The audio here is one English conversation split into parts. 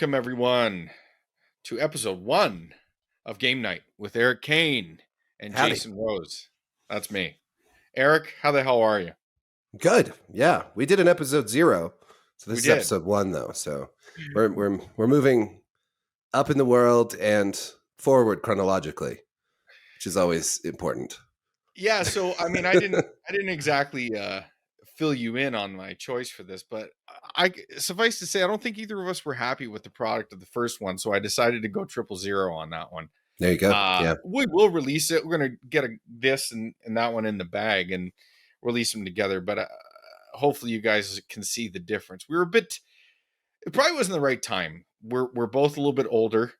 Welcome, everyone, to episode 1 of Game Night with Erik Kain and Howdy. Jason Rose. That's me. Erik, how the hell are you? Good. Yeah, we did an episode 0, so this We is did. episode 1 though. So we're moving up in the world and forward chronologically, which is always important. Yeah, so I mean, I didn't exactly fill you in on my choice for this, but I suffice to say, I don't think either of us were happy with the product of the first one, so I decided to go 000 on that one. There you go. Yeah, We will release it. We're gonna get this and that one in the bag and release them together, but hopefully you guys can see the difference. We were it probably wasn't the right time. We're both a little bit older.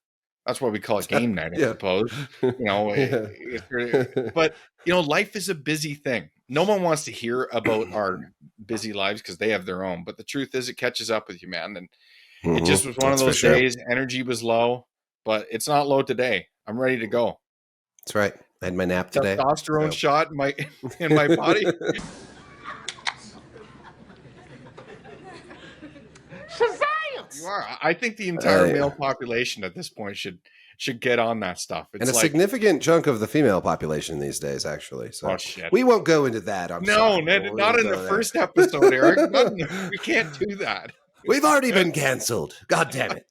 That's why we call it game night, I suppose. You know, but you know, life is a busy thing. No one wants to hear about our busy lives because they have their own. But the truth is, it catches up with you, man. And it just was one of those days. Energy was low, but it's not low today. I'm ready to go. That's right. I had my nap today. Testosterone shot in my body. You are. I think the entire male population at this point should get on that stuff. It's and a significant chunk of the female population these days, actually. So we won't go into that. Not in the first episode, Erik. We can't do that. We've already been canceled. God damn it.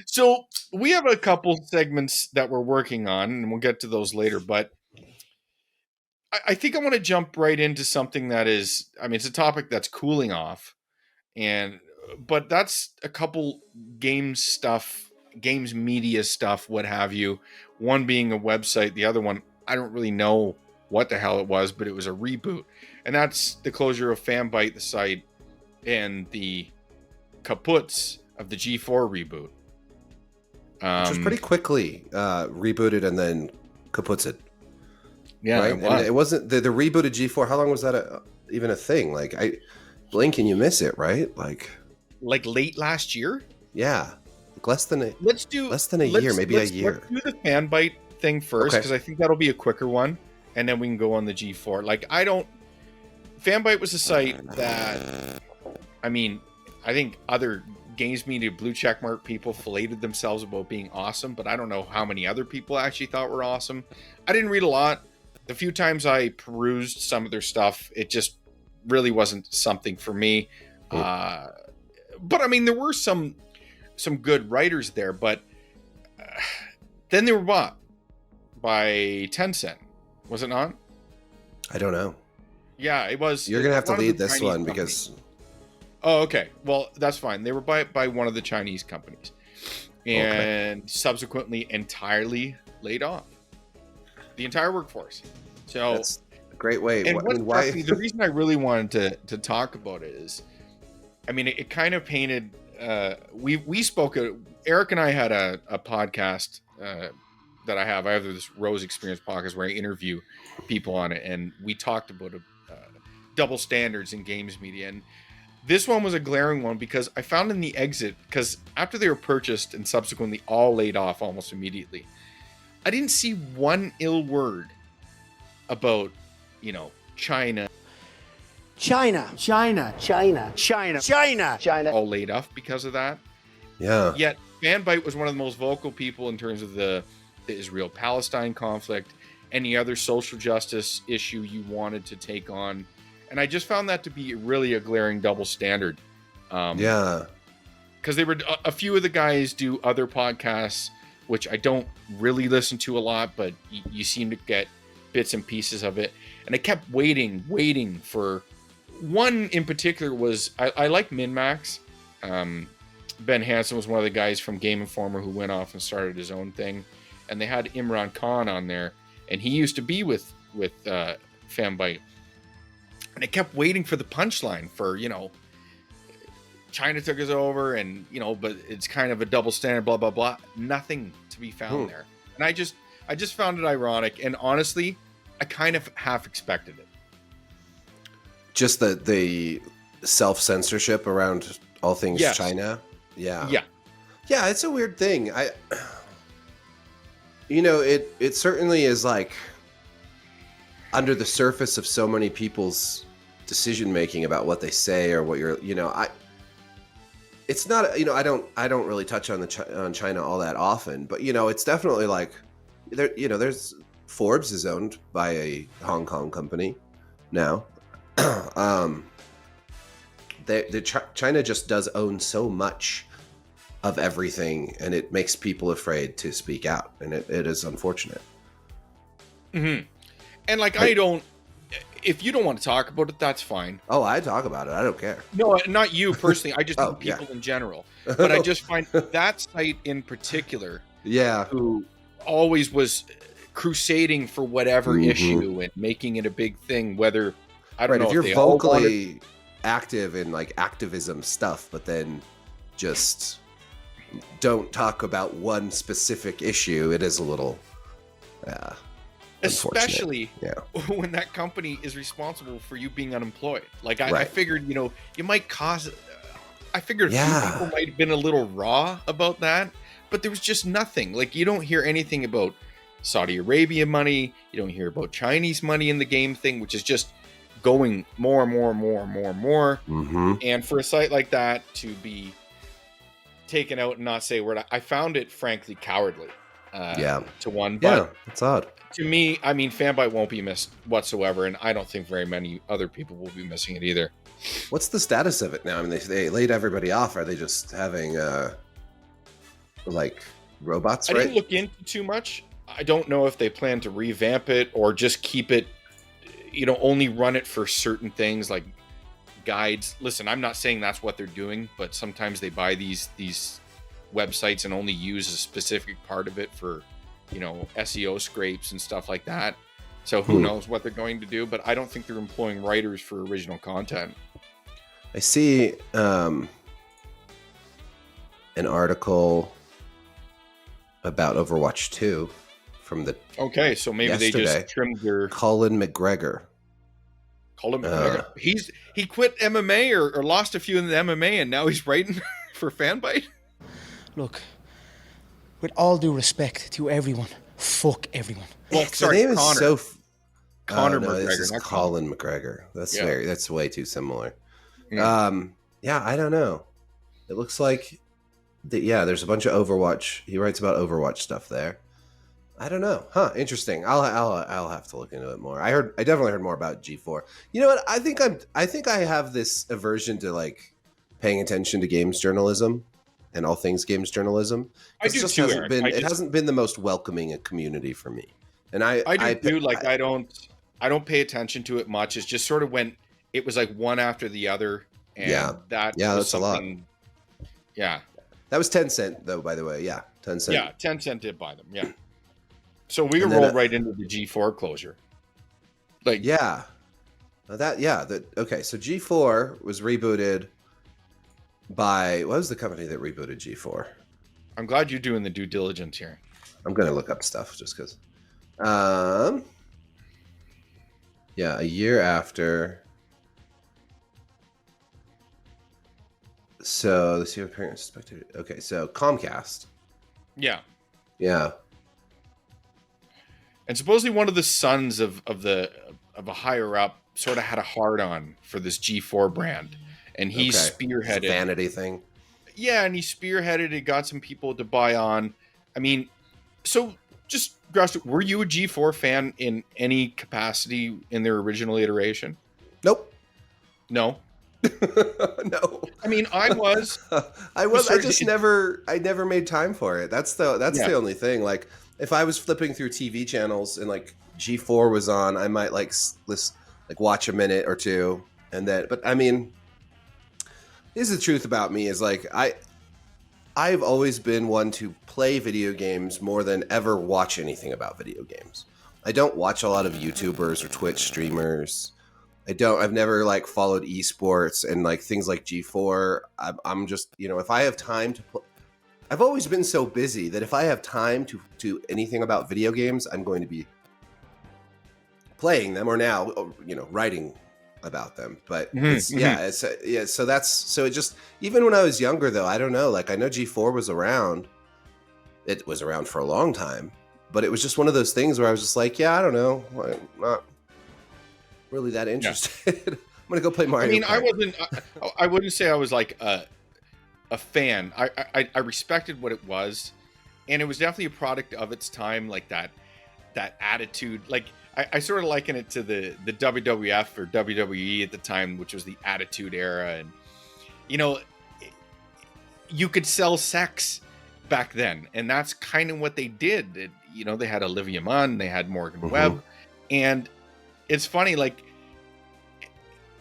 So we have a couple segments that we're working on, and we'll get to those later. But I think I want to jump right into something that is, I mean, it's a topic that's cooling off. But that's a couple games media stuff, what have you. One being a website, the other one, I don't really know what the hell it was, but it was a reboot. And that's the closure of Fanbyte, the site, and the kaputs of the G4 reboot. Which was pretty quickly rebooted and then kaputsed. Yeah, right? And it wasn't the rebooted G4. How long was that even a thing? Like, I blink and you miss it, right? Like late last year? Yeah. Less than a year, maybe a year. Let's do the Fanbyte thing first, because I think that'll be a quicker one, and then we can go on the G4. Fanbyte was a site that, I mean, I think other games media blue checkmark people filleted themselves about being awesome, but I don't know how many other people actually thought were awesome. I didn't read a lot. The few times I perused some of their stuff, it just really wasn't something for me. But I mean, there were some good writers there, but then they were bought by Tencent, was it not? I don't know. Yeah, it was. You're gonna have to lead this one because. Oh, okay. Well, that's fine. They were bought by one of the Chinese companies, and subsequently entirely laid off the entire workforce. So that's a great way. And why? The reason I really wanted to talk about it is, I mean, it kind of painted. We spoke. Erik and I had a podcast that I have. I have this Rose Experience podcast where I interview people on it, and we talked about double standards in games media. And this one was a glaring one because I found in the exit, because after they were purchased and subsequently all laid off almost immediately, I didn't see one ill word about, you know, China all laid off because of that. Yeah. Yet Fanbyte was one of the most vocal people in terms of the Israel-Palestine conflict, any other social justice issue you wanted to take on. And I just found that to be really a glaring double standard. Yeah. Because they were a few of the guys do other podcasts, which I don't really listen to a lot, but you seem to get bits and pieces of it. And I kept waiting for one in particular. Was I like MinMax. Ben Hansen was one of the guys from Game Informer who went off and started his own thing, and they had Imran Khan on there, and he used to be with Fanbyte. And I kept waiting for the punchline for, you know, China took us over, and, you know, but it's kind of a double standard, blah blah blah. Nothing to be found there, and I just found it ironic, and honestly, I kind of half expected it. Just the self-censorship around all things China. Yeah, it's a weird thing. It certainly is, like, under the surface of so many people's decision making about what they say or what you're, it's not, I don't really touch on on China all that often, but it's definitely like there, there's Forbes is owned by a Hong Kong company now. China just does own so much of everything, and it makes people afraid to speak out, and it is unfortunate. Mm-hmm. And like, I don't, if you don't want to talk about it, that's fine. Oh, I talk about it. I don't care. No, not you personally. I just mean people in general. But I just find that site in particular, who always was crusading for whatever issue and making it a big thing, whether, I don't know if you're vocally active in like activism stuff, but then just don't talk about one specific issue, it is a little especially when that company is responsible for you being unemployed. Like I figured, you might cause I figured a few people might have been a little raw about that, but there was just nothing. Like, you don't hear anything about Saudi Arabia money, you don't hear about Chinese money in the game thing, which is just going more and more and more and more and more. And for a site like that to be taken out and not say a word, I found it frankly cowardly. To one, but it's odd. To me, I mean, Fanbyte won't be missed whatsoever, and I don't think very many other people will be missing it either. What's the status of it now? I mean, they laid everybody off. Are they just having like robots? I didn't look into too much. I don't know if they plan to revamp it or just keep it, only run it for certain things like guides. Listen, I'm not saying that's what they're doing, but sometimes they buy these websites and only use a specific part of it for, SEO scrapes and stuff like that. So who knows what they're going to do, but I don't think they're employing writers for original content. I see an article about Overwatch 2 from the so maybe yesterday. They just trimmed their Colin McGregor. He quit MMA or lost a few in the MMA, and now he's writing for Fanbyte. Look, with all due respect to everyone, fuck everyone. Well, sorry, the name Connor. Is so Connor McGregor. This is Colin McGregor. That's way too similar. I don't know. It looks like there's a bunch of Overwatch. He writes about Overwatch stuff there. I don't know. Interesting. I'll have to look into it more. I definitely heard more about G4. You know what? I think I have this aversion to like paying attention to games journalism and all things games journalism. I do too, Eric. It hasn't been the most welcoming a community for me. And I don't pay attention to it much. It's just sort of when it was like one after the other. And that's a lot. Yeah. That was Tencent though, by the way. Yeah. Tencent. Yeah. Tencent did buy them. Yeah. So we rolled right into the G4 closure. Okay. So G4 was rebooted by, what was the company that rebooted G4? I'm glad you're doing the due diligence here. I'm going to look up stuff just because. A year after. So the apparent suspected. Okay, so Comcast. Yeah. Yeah. And supposedly one of the sons of a higher up sort of had a hard on for this G4 brand, and he spearheaded it's a vanity thing. Yeah, and he spearheaded it, got some people to buy on. I mean, so just were you a G4 fan in any capacity in their original iteration? Nope. No. No. I mean, I was. I never made time for it. That's the only thing. Like, if I was flipping through TV channels and like G4 was on, I might watch a minute or two, and then. But I mean, here's the truth about me: is like I've always been one to play video games more than ever watch anything about video games. I don't watch a lot of YouTubers or Twitch streamers. I've never like followed esports and like things like G4. I'm just, if I have time to play, I've always been so busy that if I have time to do anything about video games, I'm going to be playing them or now, writing about them. But so it just, even when I was younger though, I don't know, like I know G4 was around. It was around for a long time, but it was just one of those things where I was just like, I don't know, I'm not really that interested. I'm gonna go play Mario. I mean, Kart. I wouldn't say I was like a fan. I respected what it was, and it was definitely a product of its time, like that attitude. Like I sort of liken it to the WWF or WWE at the time, which was the Attitude Era, and you know, you could sell sex back then, and that's kind of what they did. You know, they had Olivia Munn, they had Morgan Webb, and it's funny, like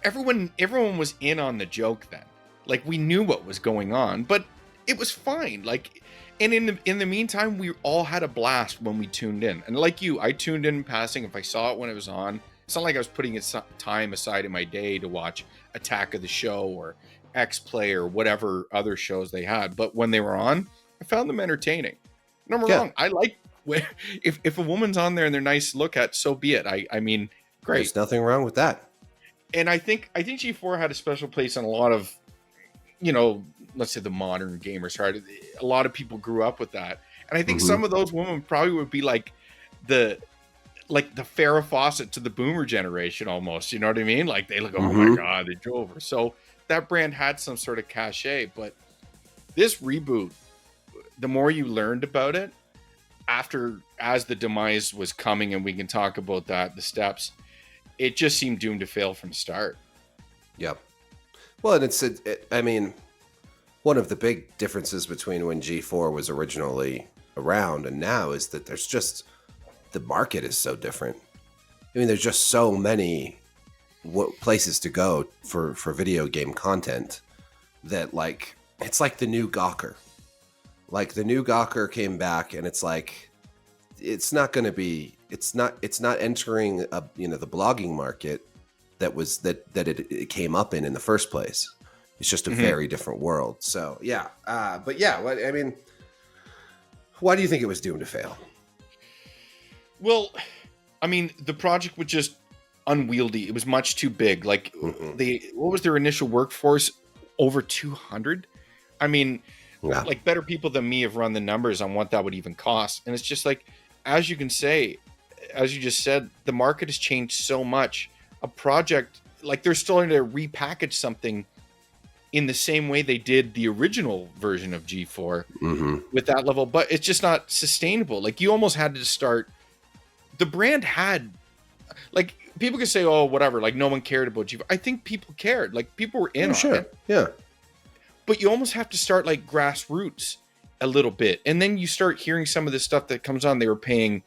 everyone was in on the joke then. Like we knew what was going on, but it was fine. Like, and in the meantime, we all had a blast when we tuned in. And like you, I tuned in passing. If I saw it when it was on, it's not like I was putting time aside in my day to watch Attack of the Show or X Play or whatever other shows they had. But when they were on, I found them entertaining. Don't get me wrong, I like if a woman's on there and they're nice to look at, so be it. I mean, great. There's nothing wrong with that. And I think G4 had a special place in a lot of, you know, let's say the modern gamers. Right, a lot of people grew up with that, and I think some of those women probably would be like the Farrah Fawcett to the boomer generation almost. You know what I mean? Like they look, oh my god, they drove her. So that brand had some sort of cachet. But this reboot, the more you learned about it, as the demise was coming, and we can talk about that, the steps, it just seemed doomed to fail from the start. Yep. Well, and I mean, one of the big differences between when G4 was originally around and now is that there's just, the market is so different. I mean, there's just so many places to go for video game content that, like, it's like the new Gawker. Like the new Gawker came back, and it's like, it's not going to be, it's not entering the blogging market that it came up in the first place. It's just a very different world. So yeah, but yeah, I mean, why do you think it was doomed to fail? Well, I mean, the project was just unwieldy. It was much too big. Like what was their initial workforce? Over 200. I mean, like better people than me have run the numbers on what that would even cost. And it's just like, as you just said, the market has changed so much. A project, like they're starting to repackage something in the same way they did the original version of G4 with that level, but it's just not sustainable. Like you almost had to start, the brand had, like people could say, oh, whatever, like no one cared about G4. I think people cared. Like people were in on it. Yeah. But you almost have to start like grassroots a little bit. And then you start hearing some of the stuff that comes on. They were paying,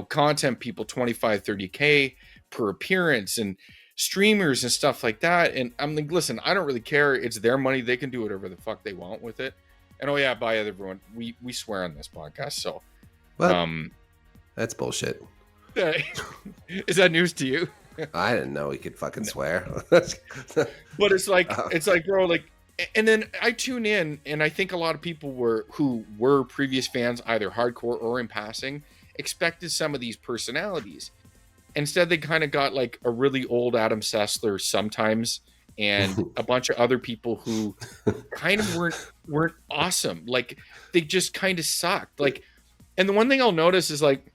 content people 25, 30K per appearance and streamers and stuff like that. And I'm like, listen, I don't really care. It's their money. They can do whatever the fuck they want with it. And oh yeah, bye everyone. We swear on this podcast. So, that's bullshit. Is that news to you? I didn't know we could fucking swear. But it's like, bro, like, and then I tune in, and I think a lot of people who were previous fans, either hardcore or in passing, expected some of these personalities. Instead, they kind of got like a really old Adam Sessler sometimes, and a bunch of other people who kind of weren't awesome. Like they just kind of sucked. Like, and the one thing I'll notice is like,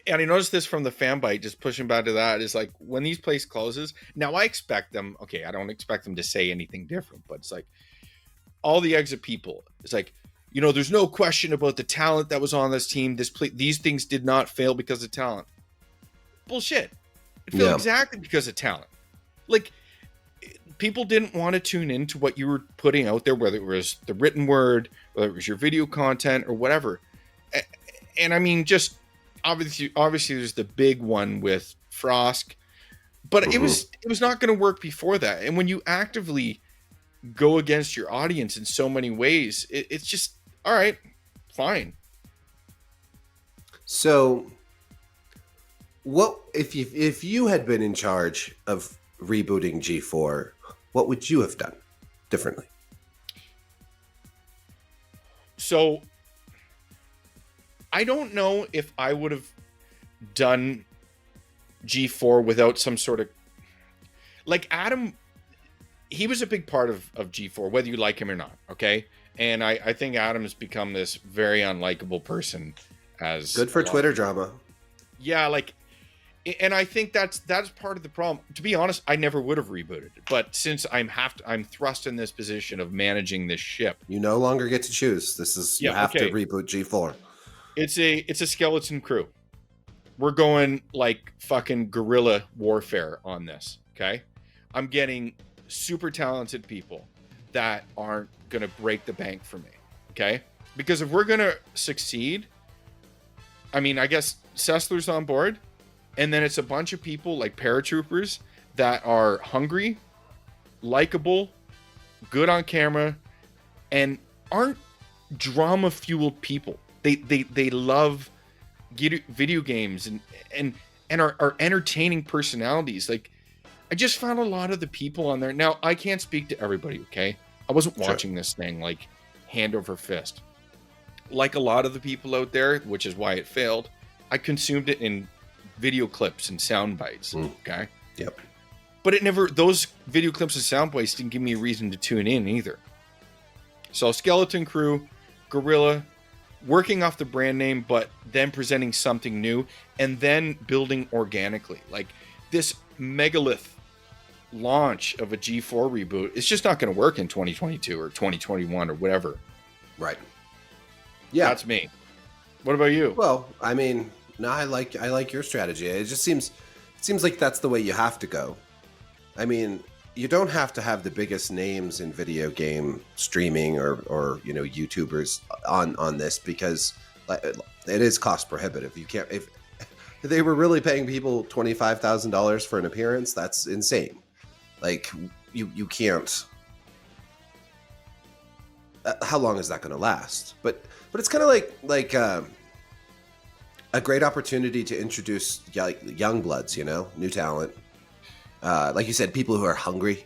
and I noticed this from the Fanbyte, just pushing back to that, is like when these places closes, now I expect them, okay, I don't expect them to say anything different, but it's like all the exit people, it's like, there's no question about the talent that was on this team. These things did not fail because of talent. Bullshit. It failed exactly because of talent. Like people didn't want to tune into what you were putting out there, whether it was the written word, whether it was your video content or whatever. And I mean, just obviously there's the big one with Frosk, but it was not going to work before that. And when you actively go against your audience in so many ways, it's just, all right, fine. So what if you had been in charge of rebooting G4, what would you have done differently? So I don't know if I would have done G4 without some sort of, like Adam, he was a big part of G4, whether you like him or not. Okay. And I think Adam has become this very unlikable person. As good for Twitter drama. Yeah. Like, And I think that's part of the problem. To be honest, I never would have rebooted, but since I'm thrust in this position of managing this ship. You no longer get to choose. This is you have to reboot G4. It's a skeleton crew. We're going like fucking guerrilla warfare on this. Okay, I'm getting super talented people that aren't gonna break the bank for me. Okay, because if we're gonna succeed, I mean, I guess Sessler's on board. And then it's a bunch of people like paratroopers that are hungry, likable, good on camera, and aren't drama-fueled people. They love video games and are entertaining personalities. Like, I just found a lot of the people on there. Now, I can't speak to everybody, okay? I wasn't watching this thing like hand over fist. Like a lot of the people out there, which is why it failed, I consumed it in video clips and sound bites. Okay. Yep. But those video clips and sound bites didn't give me a reason to tune in either. So Skeleton Crew, Guerilla, working off the brand name, but then presenting something new and then building organically. Like this megalith launch of a G4 reboot, it's just not going to work in 2022 or 2021 or whatever. Right. Yeah. That's me. What about you? Well, I mean, no, I like your strategy. It just seems like that's the way you have to go. I mean, you don't have to have the biggest names in video game streaming or YouTubers on this because it is cost prohibitive. You can't if they were really paying people $25,000 for an appearance, that's insane. Like you can't. How long is that going to last? But it's kind of like a great opportunity to introduce young bloods, new talent. Like you said, people who are hungry,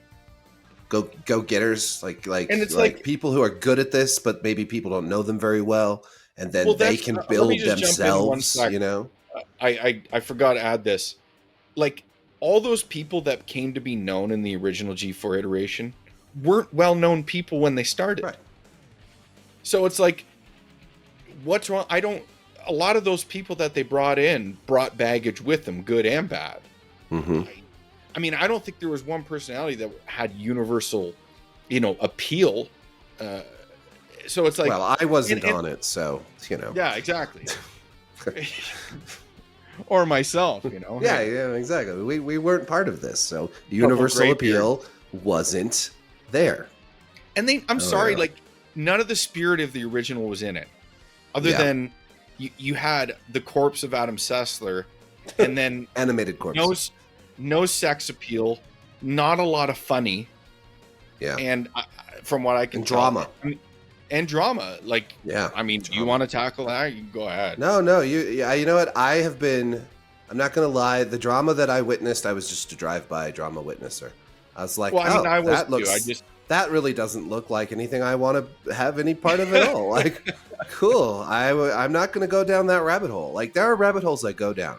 go getters, and it's like people who are good at this, but maybe people don't know them very well, and then they can build themselves. I forgot to add this. Like all those people that came to be known in the original G4 iteration weren't well-known people when they started. Right. So it's like, what's wrong? A lot of those people that they brought baggage with them, good and bad. Mm-hmm. I mean, I don't think there was one personality that had universal, appeal. So it's like, well, I wasn't on it, so Yeah, exactly. Or myself, Yeah, exactly. We weren't part of this, so universal appeal wasn't there. And I'm sorry, like none of the spirit of the original was in it, other than. You had the corpse of Adam Sessler, and then animated corpse. No sex appeal, not a lot of funny. Yeah, and from what I can drama. And drama, like I mean, do you want to tackle that? You can go ahead. No, you know what? I'm not gonna lie. The drama that I witnessed, I was just a drive-by drama witnesser. I was like, that really doesn't look like anything I want to have any part of at all. Like, cool. I'm not going to go down that rabbit hole. Like, there are rabbit holes I go down.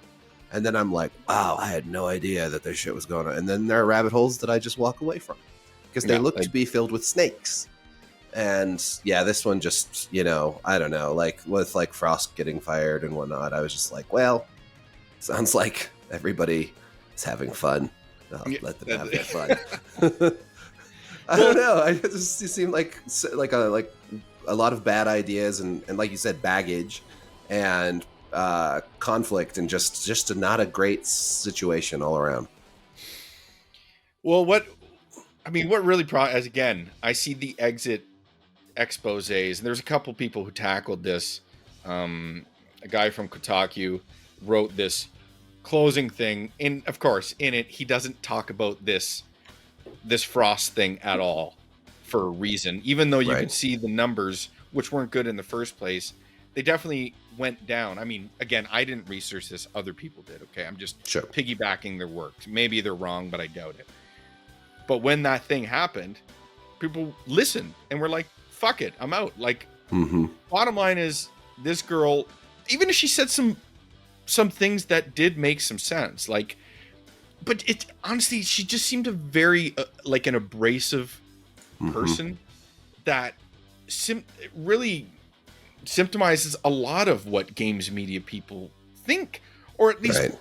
And then I'm like, wow, I had no idea that this shit was going on. And then there are rabbit holes that I just walk away from. Because they look to be filled with snakes. And, yeah, this one just, I don't know. Like, with, Frost getting fired and whatnot, I was just like, well, sounds like everybody is having fun. I'll let them have their fun. I don't know. It just seemed like a lot of bad ideas and like you said, baggage and conflict and just not a great situation all around. Well, what really as again, I see the exit exposés, and there's a couple people who tackled this. A guy from Kotaku wrote this closing thing, and of course, in it, he doesn't talk about this Frost thing at all for a reason, even though you could see the numbers, which weren't good in the first place. They definitely went down. I mean, again, I didn't research this. Other people did. Okay. I'm just piggybacking their work. Maybe they're wrong, but I doubt it. But when that thing happened, people listened and were like, fuck it, I'm out. Like, bottom line is this girl, even if she said some things that did make some sense, like, but it honestly, she just seemed a very like an abrasive person that really symptomizes a lot of what games media people think, or at least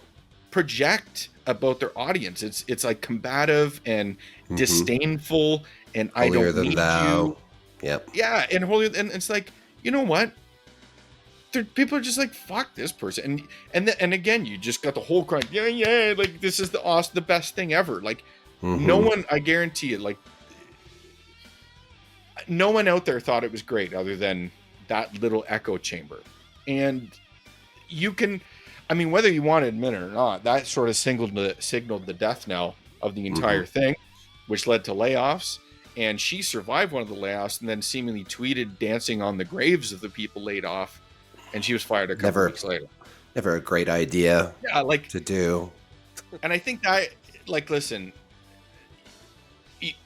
project about their audience. It's like combative and disdainful, and I Holier don't than need thou. you. Yep. Yeah, and holier, and it's like, you know what? People are just like, fuck this person, and again, you just got the whole crowd. Yeah, like this is the best thing ever. Like no one, I guarantee it, like no one out there thought it was great other than that little echo chamber. And you can, I mean, whether you want to admit it or not, that sort of signaled the death knell of the entire thing, which led to layoffs. And she survived one of the layoffs and then seemingly tweeted dancing on the graves of the people laid off. And she was fired a couple weeks later. Never a great idea to do. And I think that, like, listen,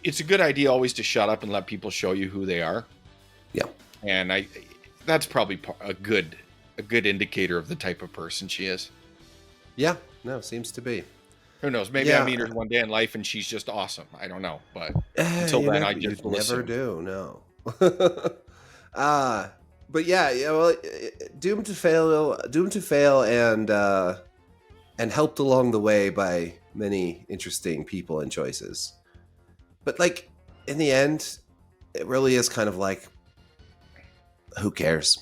it's a good idea always to shut up and let people show you who they are. Yeah. And that's probably a good indicator of the type of person she is. Yeah. No, seems to be. Who knows? Maybe I meet her one day in life and she's just awesome. I don't know. But until then, I just never do. No. But yeah, well, doomed to fail, and helped along the way by many interesting people and choices. But like in the end, it really is kind of like, who cares?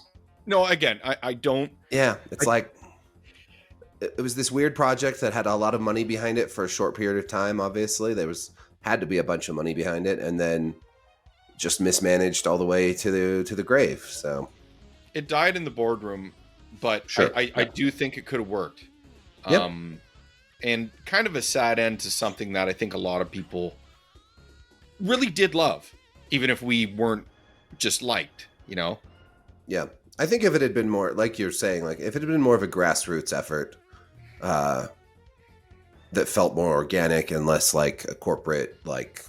No, again, I don't. Yeah, it's like it was this weird project that had a lot of money behind it for a short period of time. Obviously, had to be a bunch of money behind it, and then just mismanaged all the way to the grave. So it died in the boardroom, but sure. I do think it could have worked. Yep. And kind of a sad end to something that I think a lot of people really did love, even if we weren't just liked, you know? Yeah. I think if it had been more, like you're saying, like if it had been more of a grassroots effort that felt more organic and less like a corporate, like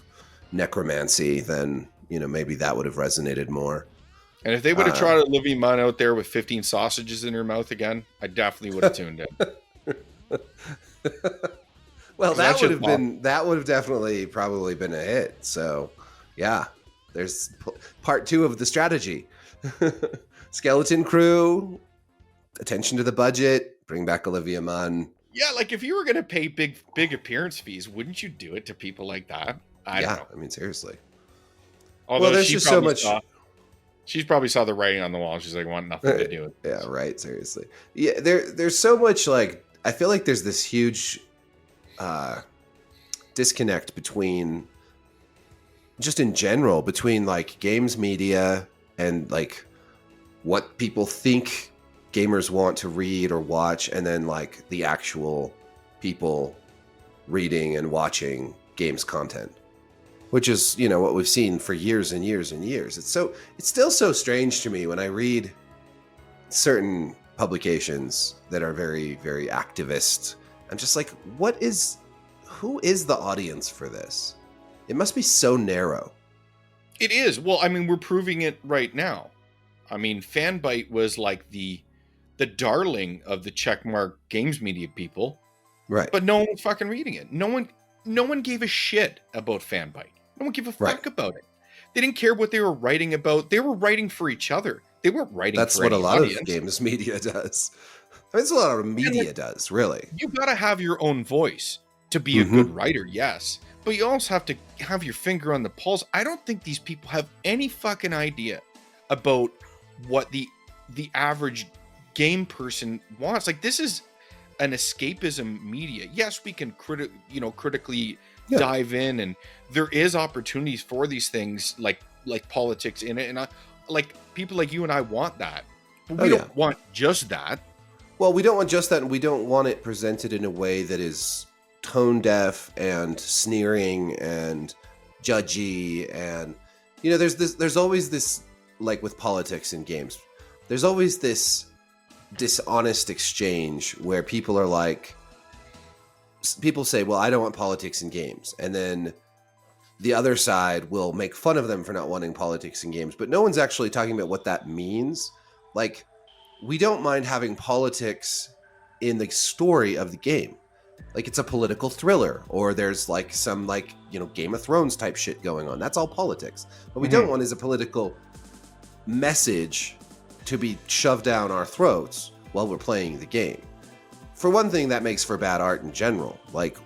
necromancy, then, you know, maybe that would have resonated more. And if they would have tried Olivia Munn out there with 15 sausages in her mouth again, I definitely would have tuned in. Well, that would have definitely probably been a hit. So, yeah, there's part 2 of the strategy. Skeleton crew, attention to the budget, bring back Olivia Munn. Yeah, like if you were going to pay big appearance fees, wouldn't you do it to people like that? I don't know. I mean, seriously. Although there's just so much. She probably saw the writing on the wall. She's like, I want nothing to do with it. Yeah, right. Seriously. Yeah, there's so much, like, I feel like there's this huge disconnect between, just in general, between like games media and like what people think gamers want to read or watch, and then like the actual people reading and watching games content, which is, you know, what we've seen for years and years and years. It's still so strange to me when I read certain publications that are very, very activist. I'm just like, who is the audience for this? It must be so narrow. It is. Well, I mean, we're proving it right now. I mean, Fanbyte was like the darling of the checkmark games media people. Right. But no one was fucking reading it. No one gave a shit about Fanbyte. No one gave a fuck about it. They didn't care what they were writing about. They were writing for each other. They weren't writing for any audience. That's what a lot of games media does. I mean, it's a lot of media does, really. You got to have your own voice to be a good writer, yes. But you also have to have your finger on the pulse. I don't think these people have any fucking idea about what the average game person wants. Like, this is an escapism media. Yes, we can critically dive in, and there is opportunities for these things like politics in it, and like people like you and I want that, but we don't want just that. Well, we don't want just that, and we don't want it presented in a way that is tone deaf and sneering and judgy. And, you know, there's always this, like with politics in games, there's always this dishonest exchange where people are like, people say, well, I don't want politics in games, and then the other side will make fun of them for not wanting politics in games, but no one's actually talking about what that means. Like, we don't mind having politics in the story of the game. Like, it's a political thriller, or there's like some, like, you know, Game of Thrones type shit going on. That's all politics. What we don't want is a political message to be shoved down our throats while we're playing the game. for one thing, that makes for bad art in general. Like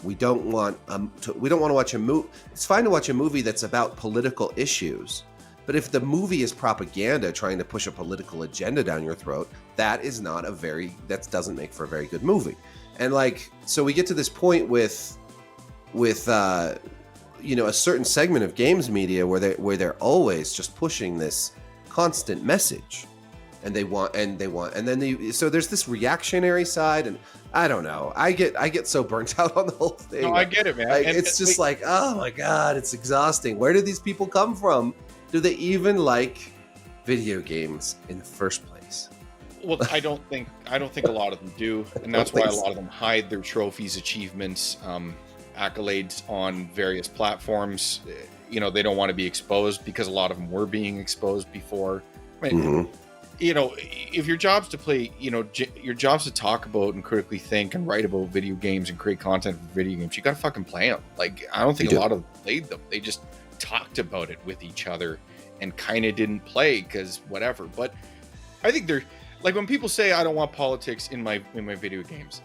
we don't want to watch a movie. It's fine to watch a movie that's about political issues, but if the movie is propaganda trying to push a political agenda down your throat, that doesn't make for a very good movie. And like, so we get to this point with a certain segment of games media where they're always just pushing this constant message. And so there's this reactionary side, and I don't know. I get so burnt out on the whole thing. No, I get it, man. Like, it's just like, oh my God, it's exhausting. Where do these people come from? Do they even like video games in the first place? Well, I don't think a lot of them do, and that's why a lot of them hide their trophies, achievements, accolades on various platforms. They don't want to be exposed because a lot of them were being exposed before. I mean, if your job's to play, your job's to talk about and critically think and write about video games and create content for video games, you gotta fucking play them. Like, I don't think a lot of them played them. They just talked about it with each other and kind of didn't play because whatever. But I think they're like, when people say I don't want politics in my video games,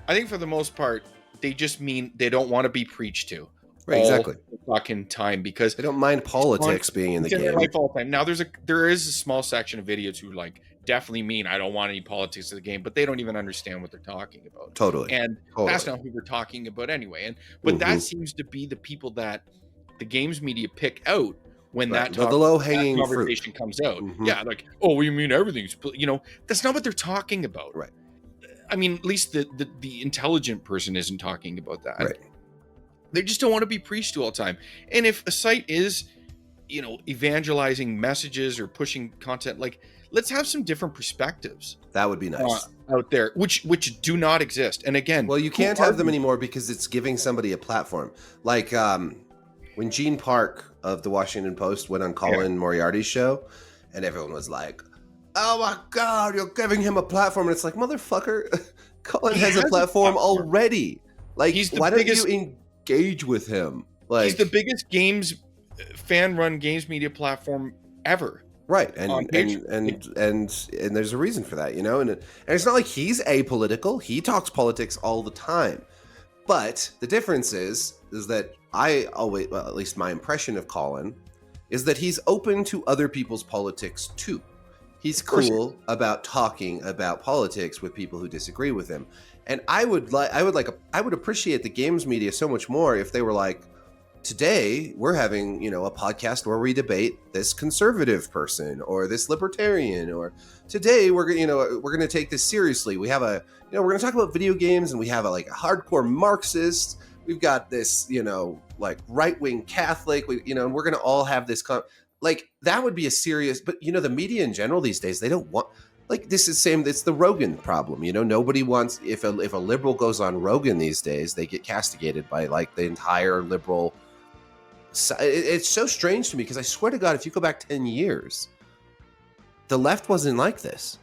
I think for the most part they just mean they don't want to be preached to. Right, exactly. The fucking time, because they don't mind politics being in the game. All the time. Now there is a small section of idiots who like definitely mean I don't want any politics in the game, but they don't even understand what they're talking about. Totally. And that's not who we're talking about anyway. But that seems to be the people that the games media pick out when the low-hanging conversation fruit comes out. Yeah, like, oh, you mean everything's, that's not what they're talking about. Right. I mean, at least the intelligent person isn't talking about that. Right. They just don't want to be preached to all the time. And if a site is, evangelizing messages or pushing content, like, let's have some different perspectives. That would be nice. Out there, which do not exist. And again, well, you can't have them anymore because it's giving somebody a platform. Like when Gene Park of the Washington Post went on Colin Moriarty's show, and everyone was like, "Oh my God, you're giving him a platform!" And it's like, motherfucker, Colin has a platform already. Like, why don't you engage with him? Like, he's the biggest fan-run games media platform ever. Right, and there's a reason for that, and it's not like he's apolitical. He talks politics all the time. But the difference is that at least my impression of Colin is that he's open to other people's politics too. He's cool about talking about politics with people who disagree with him. And I would appreciate the games media so much more if they were like, today we're having, a podcast where we debate this conservative person or this libertarian, or today we're going to take this seriously. We have we're going to talk about video games, and we have a hardcore Marxist. We've got this, right-wing Catholic, and we're going to all have this that would be a serious, but the media in general these days, they don't want, this is it's the Rogan problem. Nobody wants, if a liberal goes on Rogan these days, they get castigated by the entire liberal. It's so strange to me, because I swear to God, if you go back 10 years, the left wasn't like this.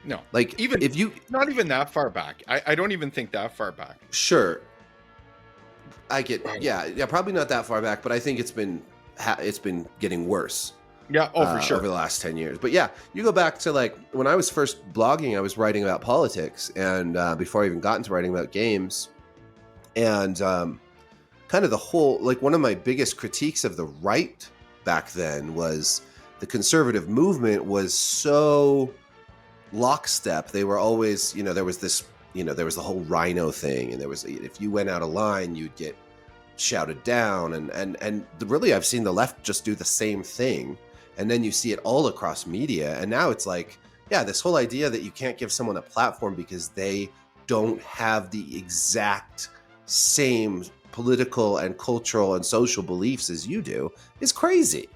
No, even if you not even that far back. I don't even think that far back. Sure, I get probably not that far back, but I think it's been getting worse. Yeah, for sure, over the last 10 years. But yeah, you go back to when I was first blogging, I was writing about politics, and before I even got into writing about games, and kind of the whole, one of my biggest critiques of the right back then was the conservative movement was so lockstep. They were always, there was this, there was the whole rhino thing, and there was, if you went out of line, you'd get shouted down, and really I've seen the left just do the same thing, and then you see it all across media, and now it's this whole idea that you can't give someone a platform because they don't have the exact same political and cultural and social beliefs as you do is crazy.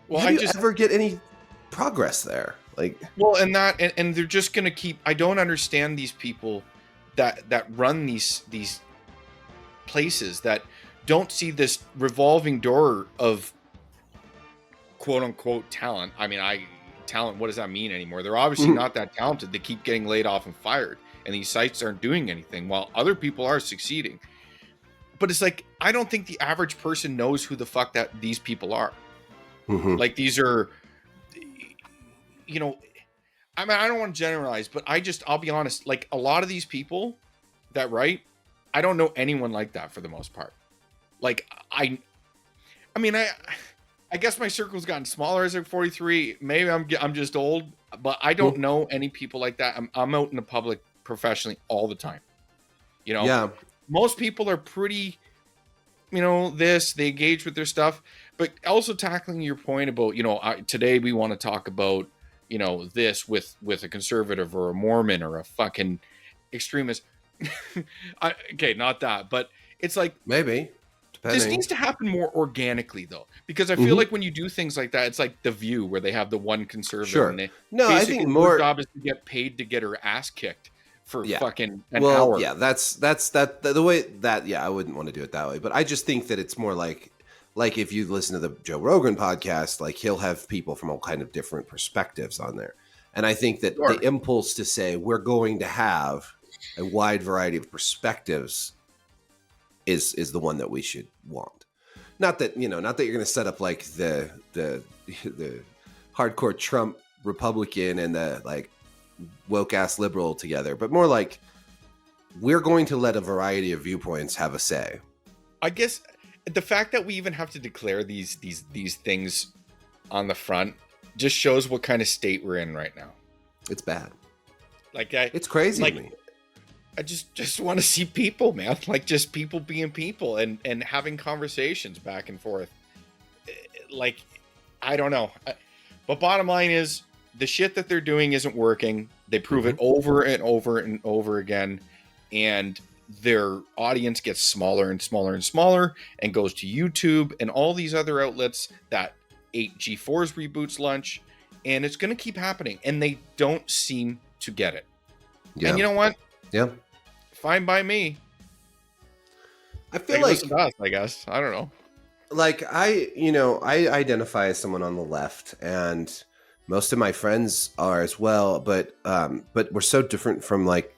Well, how do you ever get any progress there? And they're just gonna keep. I don't understand these people that run these places that don't see this revolving door of quote unquote talent. I mean, talent, what does that mean anymore? They're obviously not that talented. They keep getting laid off and fired, and these sites aren't doing anything while other people are succeeding. But it's I don't think the average person knows who the fuck that these people are. These are, I mean, I don't want to generalize, but I'll be honest, like a lot of these people that write, I don't know anyone like that for the most part. Like I mean, I guess my circle's gotten smaller as I'm 43. Maybe I'm just old, but I don't know any people like that. I'm out in the public professionally all the time. You know, Yeah. Most people are pretty, they engage with their stuff, but also tackling your point about, today we want to talk about, this with a conservative or a Mormon or a fucking extremist. Okay, not that, but it's like maybe depending. This needs to happen more organically, though, because I feel like when you do things like that, it's like The View, where they have the one conservative. Sure. And I think more her job is to get paid to get her ass kicked for fucking an hour. Yeah, that's the way that. Yeah, I wouldn't want to do it that way, but I just think that it's more like if you listen to the Joe Rogan podcast, like he'll have people from all kind of different perspectives on there, and I think that the impulse to say we're going to have a wide variety of perspectives is the one that we should want. Not that you're going to set up like the hardcore Trump Republican and the like woke ass liberal together, but more like we're going to let a variety of viewpoints have a say. I guess the fact that we even have to declare these things on the front just shows what kind of state we're in right now. It's bad. It's crazy to me. I just want to see people, man. Like just people being people and having conversations back and forth. Like, I don't know. But bottom line is the shit that they're doing isn't working. They prove it over and over and over again. And their audience gets smaller and smaller and smaller and goes to YouTube and all these other outlets that ate G4's reboots lunch. And it's going to keep happening. And they don't seem to get it. Yeah. And you know what? Yeah. Fine by me. I feel like us, I guess. I don't know. Like I identify as someone on the left, and most of my friends are as well, but we're so different from like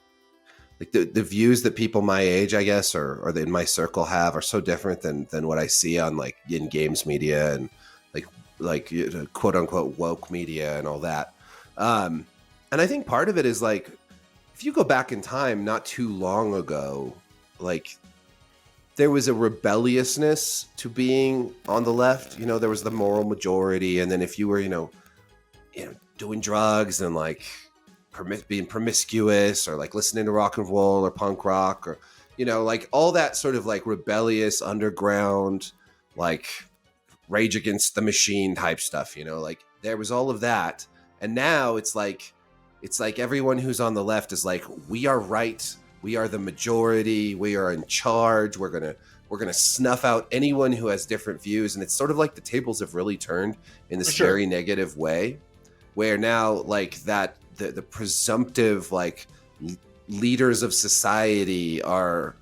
the views that people my age, I guess, or in my circle have are so different than what I see on like in games media and like quote unquote woke media and all that. And I think part of it is like, if you go back in time, not too long ago, like there was a rebelliousness to being on the left. There was the moral majority, and then if you were, doing drugs and like being promiscuous or like listening to rock and roll or punk rock or like all that sort of like rebellious underground, like Rage Against the Machine type stuff. Like there was all of that, and now it's like everyone who's on the left is like, we are right. We are the majority. We are in charge. We're gonna snuff out anyone who has different views. And it's sort of like the tables have really turned in this very negative way, where now like that the presumptive like leaders of society are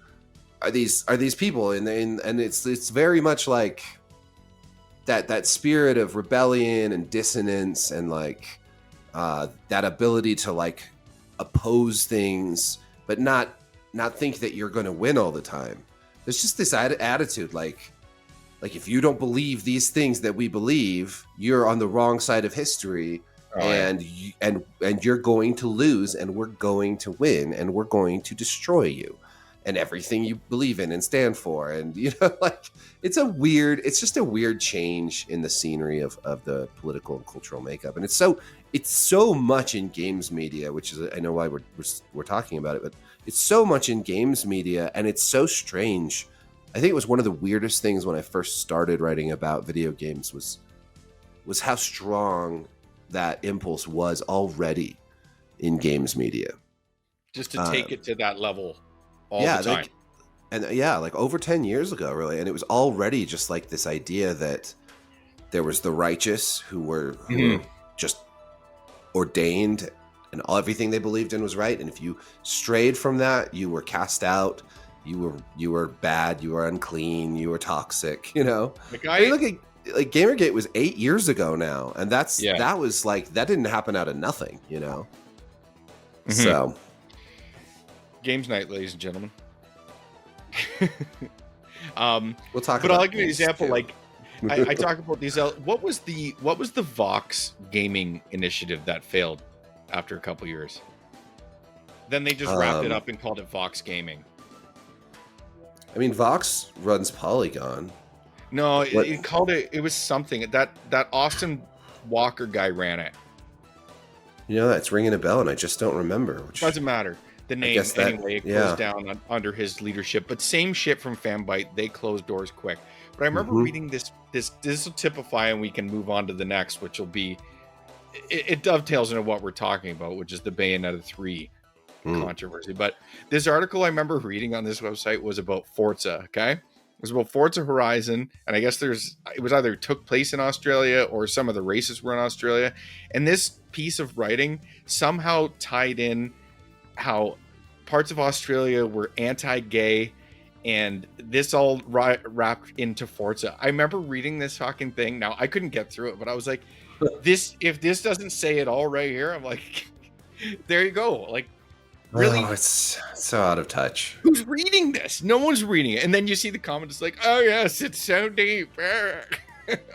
these people, and it's very much like that spirit of rebellion and dissonance and like. That ability to like oppose things, but not think that you're going to win all the time. There's just this attitude, like if you don't believe these things that we believe, you're on the wrong side of history, and you're going to lose, and we're going to win, and we're going to destroy you, and everything you believe in and stand for, and like it's just a weird change in the scenery of the political and cultural makeup, and it's so much in games media, which is I know why we're talking about it, but it's so much in games media, and it's so strange. I think it was one of the weirdest things when I first started writing about video games was how strong that impulse was already in games media. Just to take it to that level all the time. Like over 10 years ago, really. And it was already just like this idea that there was the righteous who were just ordained and everything they believed in was right. And if you strayed from that, you were cast out. You were bad. You were unclean. You were toxic. Look at like Gamergate was 8 years ago now, and that was like that didn't happen out of nothing. So games night, ladies and gentlemen. We'll talk. But I'll give you an example. Too. Like I talk about these. What was the Vox gaming initiative that failed? after a couple years. Then they just wrapped it up and called it Vox Gaming. I mean, Vox runs Polygon. No, it called it. It was something that Austin Walker guy ran it. You know, that's ringing a bell, and I just don't remember. Which doesn't matter. The name anyway. It closed down under his leadership. But same shit from Fanbyte. They closed doors quick. But I remember reading this. This will typify, and we can move on to the next, which will be. It dovetails into what we're talking about, which is the Bayonetta 3 controversy. But this article I remember reading on this website was about Forza. Okay, it was about Forza Horizon, and I guess it was either took place in Australia or some of the races were in Australia, and this piece of writing somehow tied in how parts of Australia were anti-gay, and this all wrapped into Forza. I remember reading this fucking thing. Now I couldn't get through it, but I was like, if this doesn't say it all right here, I'm like, there you go. Like, really? Oh, it's so out of touch. Who's reading this? No one's reading it. And then you see the comments like, oh yes, it's so deep.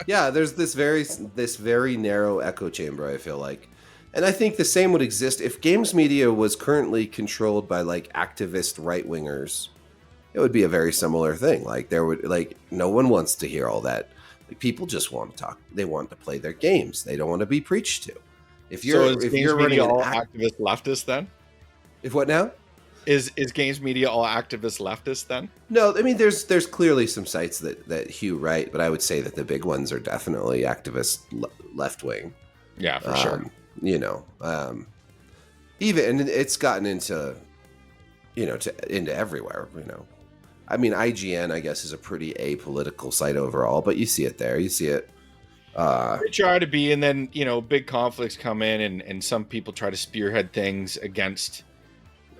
Yeah, there's this very narrow echo chamber, I feel like. And I think the same would exist if games media was currently controlled by like activist right-wingers. It would be a very similar thing. Like no one wants to hear all that. Like, people just want to talk. They want to play their games. They don't want to be preached to. If you're running all activist leftist, then if what now? Is games media all activist leftist then? No, I mean there's clearly some sites that hew right, but I would say that the big ones are definitely activist left wing. Yeah, for sure. You know, even and it's gotten into, into everywhere. You know, I mean IGN I guess is a pretty apolitical site overall, but you see it there. You see it. They try to be, and then big conflicts come in, and some people try to spearhead things against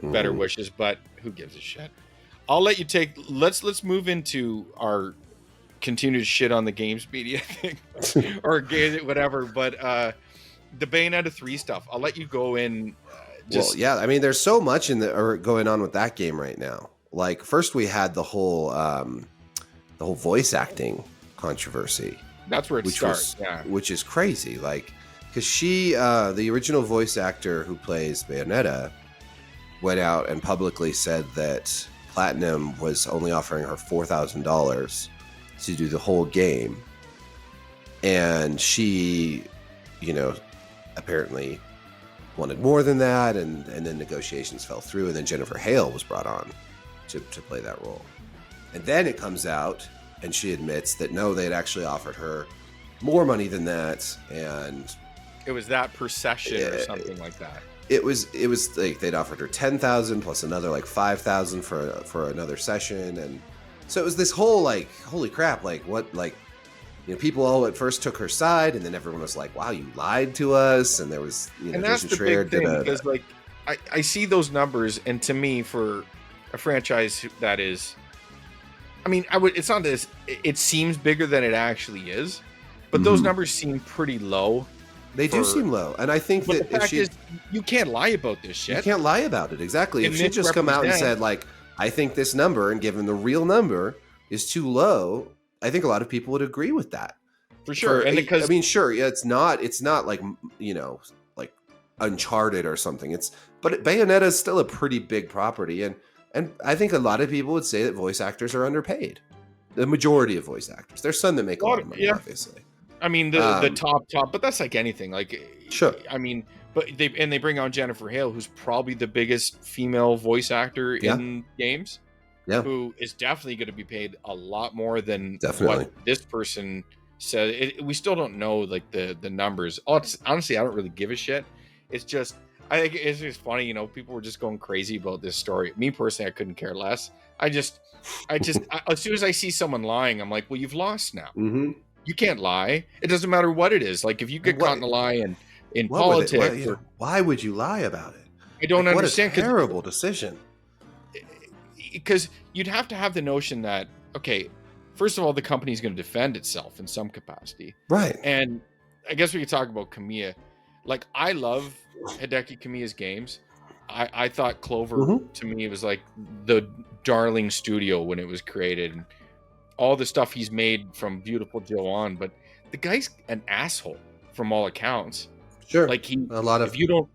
better wishes, but who gives a shit? I'll let you take. Let's move into our continued shit on the games media thing or whatever. But the Bayonetta 3 stuff, I'll let you go in. Well, yeah, I mean, there's so much going on with that game right now. Like, first we had the whole voice acting controversy. That's where it starts. Which is crazy. Like, because she, the original voice actor who plays Bayonetta, went out and publicly said that Platinum was only offering her $4,000 to do the whole game. And she, apparently wanted more than that. And then negotiations fell through. And then Jennifer Hale was brought on to play that role. And then it comes out and she admits that no, they had actually offered her more money than that. And it was that per session or something like that. It was like they'd offered her $10,000 plus another like $5,000 for another session, and so it was this whole like, holy crap, like what, like, people all at first took her side, and then everyone was like, wow, you lied to us, and there was and that's the big thing because like I see those numbers, and to me, for a franchise that is, I mean, it's not this. It seems bigger than it actually is, but those numbers seem pretty low. They do seem low, and I think that the fact is, you can't lie about this shit. You can't lie about it, exactly. If she just come out and said, like, I think this number, and given the real number, is too low, I think a lot of people would agree with that. For sure. And because, I mean, sure, yeah, it's not like, like Uncharted or something. But Bayonetta is still a pretty big property, and I think a lot of people would say that voice actors are underpaid. The majority of voice actors. There's some that make a lot of money, obviously. I mean, the top, but that's like anything. Like, sure. I mean, but they bring on Jennifer Hale, who's probably the biggest female voice actor in games. Yeah. Who is definitely going to be paid a lot more than definitely what this person said. We still don't know like the numbers. Honestly, I don't really give a shit. It's just, I think it's just funny. People were just going crazy about this story. Me personally, I couldn't care less. I just, as soon as I see someone lying, I'm like, well, you've lost now. Mm-hmm. You can't lie. It doesn't matter what it is. Like if you get caught in a lie in politics, why would you lie about it? I don't understand. What a terrible decision. Because you'd have to have the notion that, okay, first of all, the company's going to defend itself in some capacity, right? And I guess we could talk about Kamiya. Like I love Hideki Kamiya's games. I thought Clover to me was like the darling studio when it was created. And all the stuff he's made from Beautiful Joe on, but the guy's an asshole from all accounts. Sure. Like a lot of, if you don't,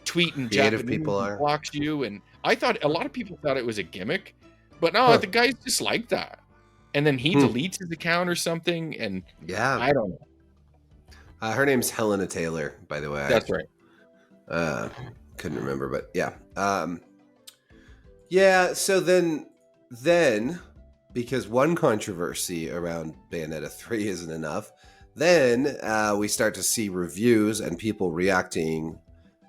tweet in Creative Japanese people and are. blocks you. And I thought a lot of people thought it was a gimmick, but no, the guy's just like that. And then he deletes his account or something, and Yeah, I don't know. Her name's Helena Taylor, by the way. That's right. Couldn't remember, but yeah. Yeah, so then because one controversy around Bayonetta 3 isn't enough, then we start to see reviews and people reacting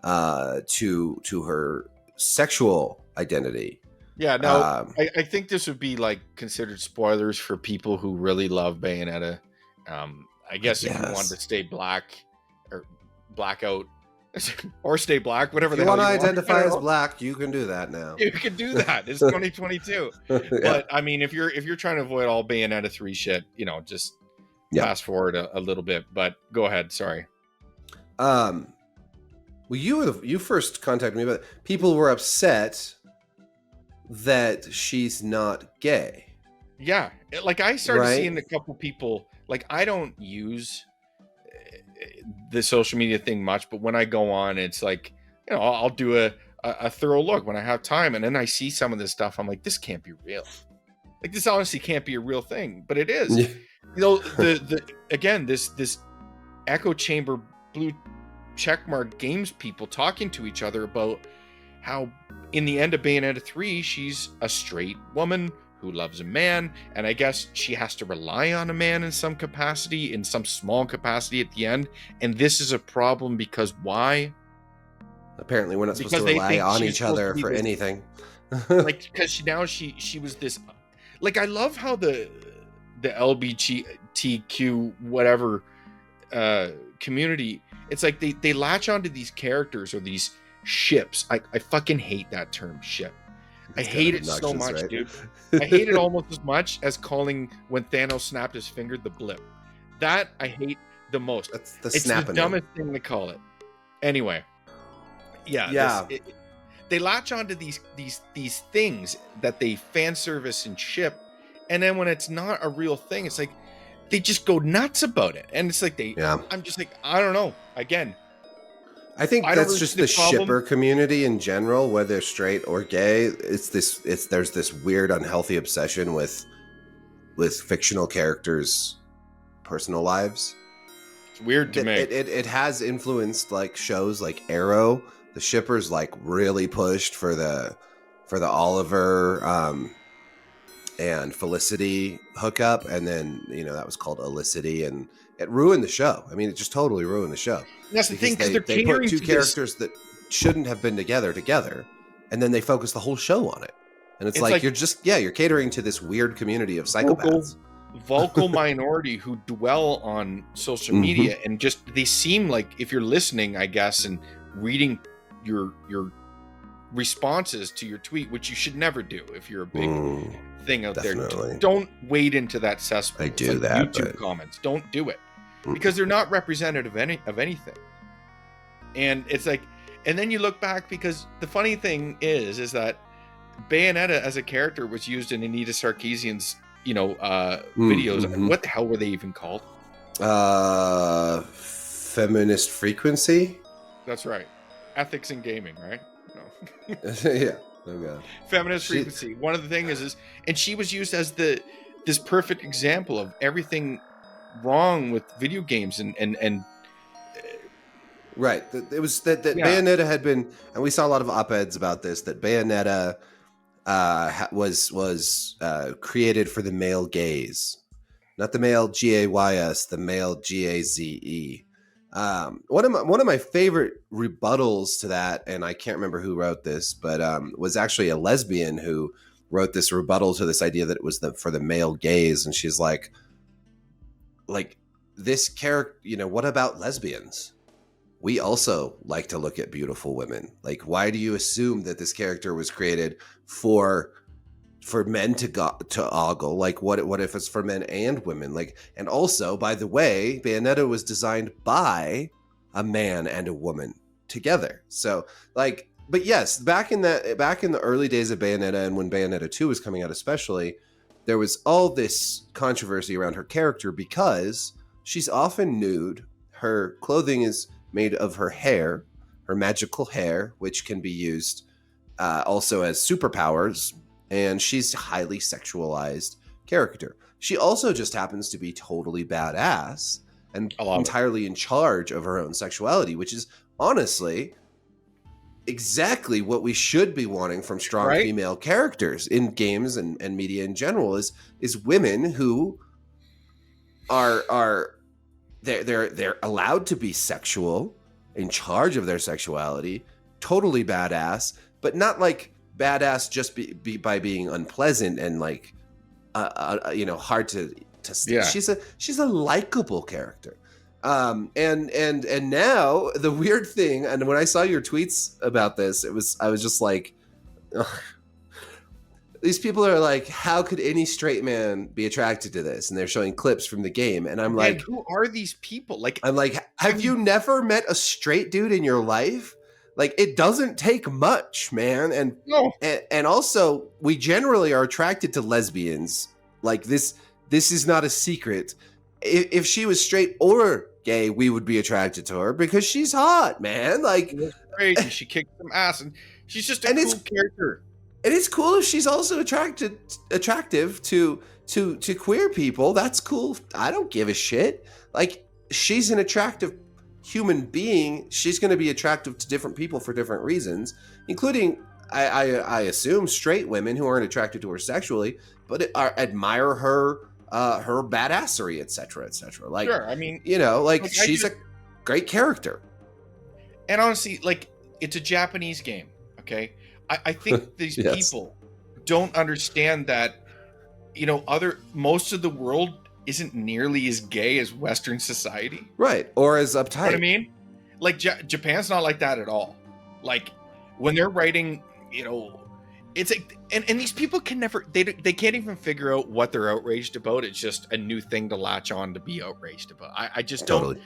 to her sexual identity. Yeah, no, I think this would be like considered spoilers for people who really love Bayonetta. I guess if you wanted to stay black or blackout or stay black, whatever if you want to identify as black, you can do that now. You can do that. It's 2022. Yeah. But I mean, if you're trying to avoid all Bayonetta 3 shit, just fast forward a little bit. But go ahead. Sorry. Well, you first contacted me, but people were upset that she's not gay. Yeah, like I started seeing a couple people. Like I don't use the social media thing much, but when I go on, it's like I'll do a thorough look when I have time, and then I see some of this stuff. I'm like, this can't be real. Like this honestly can't be a real thing, but it is. The again this echo chamber blue checkmark games people talking to each other about how in the end of Bayonetta 3 she's a straight woman who loves a man, and I guess she has to rely on a man in some capacity, in some small capacity at the end, and this is a problem because why? Apparently we're not supposed to rely on each other for anything. Like because she was this, like I love how the LGBTQ whatever community, it's like they latch onto these characters or these ships. I fucking hate that term ship. I hate it so much, right? Dude. I hate it almost as much as calling when Thanos snapped his finger the blip. That I hate the most. That's the it's the dumbest thing to call it. Anyway, yeah. They latch onto these things that they fan service and ship, and then when it's not a real thing, it's like they just go nuts about it, and it's like I'm just like, I don't know. Again, I think that's just the shipper community in general, whether straight or gay. There's this weird, unhealthy obsession with fictional characters' personal lives. It's weird to me. It has influenced like shows like Arrow. The shippers like really pushed for the Oliver and Felicity hookup, and then that was called Elicity, and it ruined the show. I mean, it just totally ruined the show. That's the thing, because they put two characters that shouldn't have been together, and then they focus the whole show on it. And it's like you're catering to this weird community of psychopaths. Vocal minority who dwell on social media, and just they seem like, if you're listening, I guess, and reading your responses to your tweet, which you should never do if you're a big thing out definitely. There. Don't wade into that cesspool. I do that. YouTube comments. Don't do it. Because they're not representative of anything. And it's like, and then you look back, because the funny thing is that Bayonetta as a character was used in Anita Sarkeesian's, videos. What the hell were they even called? Feminist Frequency? That's right. Ethics in gaming, right? No. Yeah. Oh god. Feminist Frequency. One of the things is, and she was used as this perfect example of everything wrong with video games and right. It was that Bayonetta had been, and we saw a lot of op-eds about this, that Bayonetta was created for the male gaze, not the male gays, the male gaze. One of my favorite rebuttals to that, and I can't remember who wrote this, but was actually a lesbian who wrote this rebuttal to this idea that it was for the male gaze, and she's like this character, what about lesbians? We also like to look at beautiful women. Like, why do you assume that this character was created for men to ogle? Like, what if it's for men and women? Like, and also, by the way, Bayonetta was designed by a man and a woman together. So, like, but yes, back in the early days of Bayonetta, and when Bayonetta 2 was coming out especially, there was all this controversy around her character because she's often nude. Her clothing is made of her hair. her magical hair, which can be used also as superpowers, and she's a highly sexualized character. She also just happens to be totally badass and entirely in charge of her own sexuality, which is honestly exactly what we should be wanting from strong female characters in games and media in general, is women who are they're allowed to be sexual, in charge of their sexuality, totally badass, but not like badass just by being unpleasant and like hard to stand. She's a likable character. And now the weird thing, and when I saw your tweets about this, I was just like, ugh. These people are like, how could any straight man be attracted to this? And they're showing clips from the game, and I'm like, who are these people? Like, I'm like, have you never met a straight dude in your life? Like, it doesn't take much, man. And also, we generally are attracted to lesbians. Like, this is not a secret. If she was straight or gay, we would be attracted to her because she's hot, man. Like, crazy. She kicked some ass, and she's just a cool character. And it's cool if she's also attractive to queer people. That's cool. I don't give a shit. Like, she's an attractive human being. She's going to be attractive to different people for different reasons, including, I assume, straight women who aren't attracted to her sexually, but admire her badassery, etc., etc. Like, sure, I mean, she's a great character. And honestly, like, it's a Japanese game, okay? I think these people don't understand that, most of the world isn't nearly as gay as Western society. Right. Or as uptight. You know what I mean? Like, Japan's not like that at all. Like, when they're writing, it's like, and these people can never, they can't even figure out what they're outraged about. It's just a new thing to latch on to be outraged about. I just don't.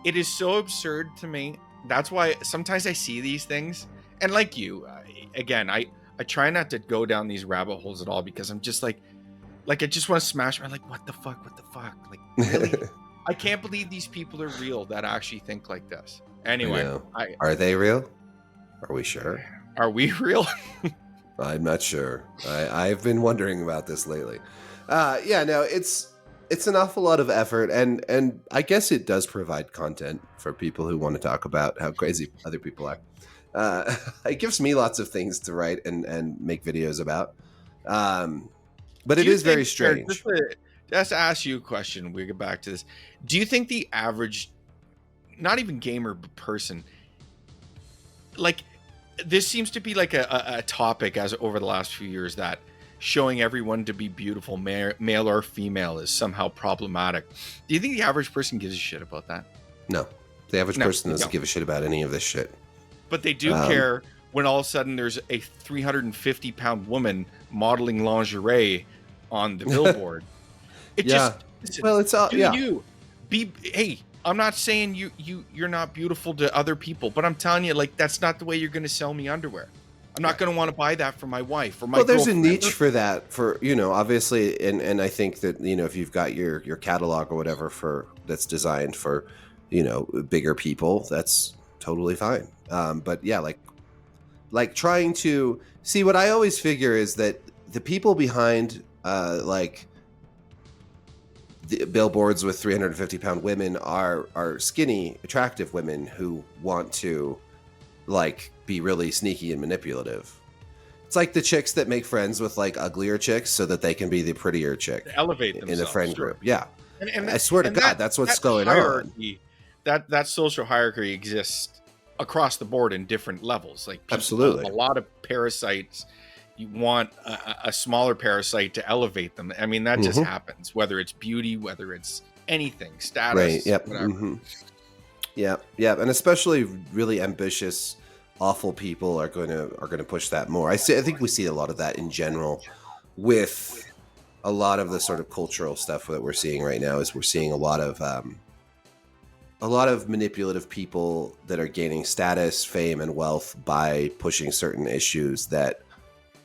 It is so absurd to me. That's why sometimes I see these things. And like you, again, I try not to go down these rabbit holes at all, because I'm just like I just want to smash. I'm like, what the fuck? Like, really? I can't believe these people are real that actually think like this. Anyway, are they real? Are we sure? Are we real? I'm not sure. I've been wondering about this lately. It's an awful lot of effort, and I guess it does provide content for people who want to talk about how crazy other people are. It gives me lots of things to write and make videos about. But it is very strange. Just to ask you a question, we get back to this. Do you think the average, not even gamer, but person, like, this seems to be like a topic as over the last few years, that showing everyone to be beautiful, male or female, is somehow problematic. Do you think the average person gives a shit about that? No. The average person doesn't give a shit about any of this shit. But they do care when all of a sudden there's a 350-pound woman modeling lingerie on the billboard. Hey, I'm not saying you're not beautiful to other people, but I'm telling you, like, that's not the way you're going to sell me underwear. I'm not going to want to buy that for my wife or my girlfriend. There's a niche for that, for, obviously, and I think that, if you've got your catalog or whatever that's designed for, bigger people, that's totally fine. But yeah, like trying to see, what I always figure is that the people behind like the billboards with 350-pound women are skinny, attractive women who want to, like, be really sneaky and manipulative. It's like the chicks that make friends with, like, uglier chicks so that they can be the prettier chick. To elevate themselves in the friend group. Yeah. And I swear to God, that's what's going on. That social hierarchy exists across the board in different levels. Like, absolutely, a lot of parasites, you want a smaller parasite to elevate them. I mean, that just happens, whether it's beauty, whether it's anything, status, whatever. Yeah, and especially really ambitious, awful people are going to push that more. I think we see a lot of that in general with a lot of the sort of cultural stuff that we're seeing right now. Is we're seeing a lot of manipulative people that are gaining status, fame, and wealth by pushing certain issues that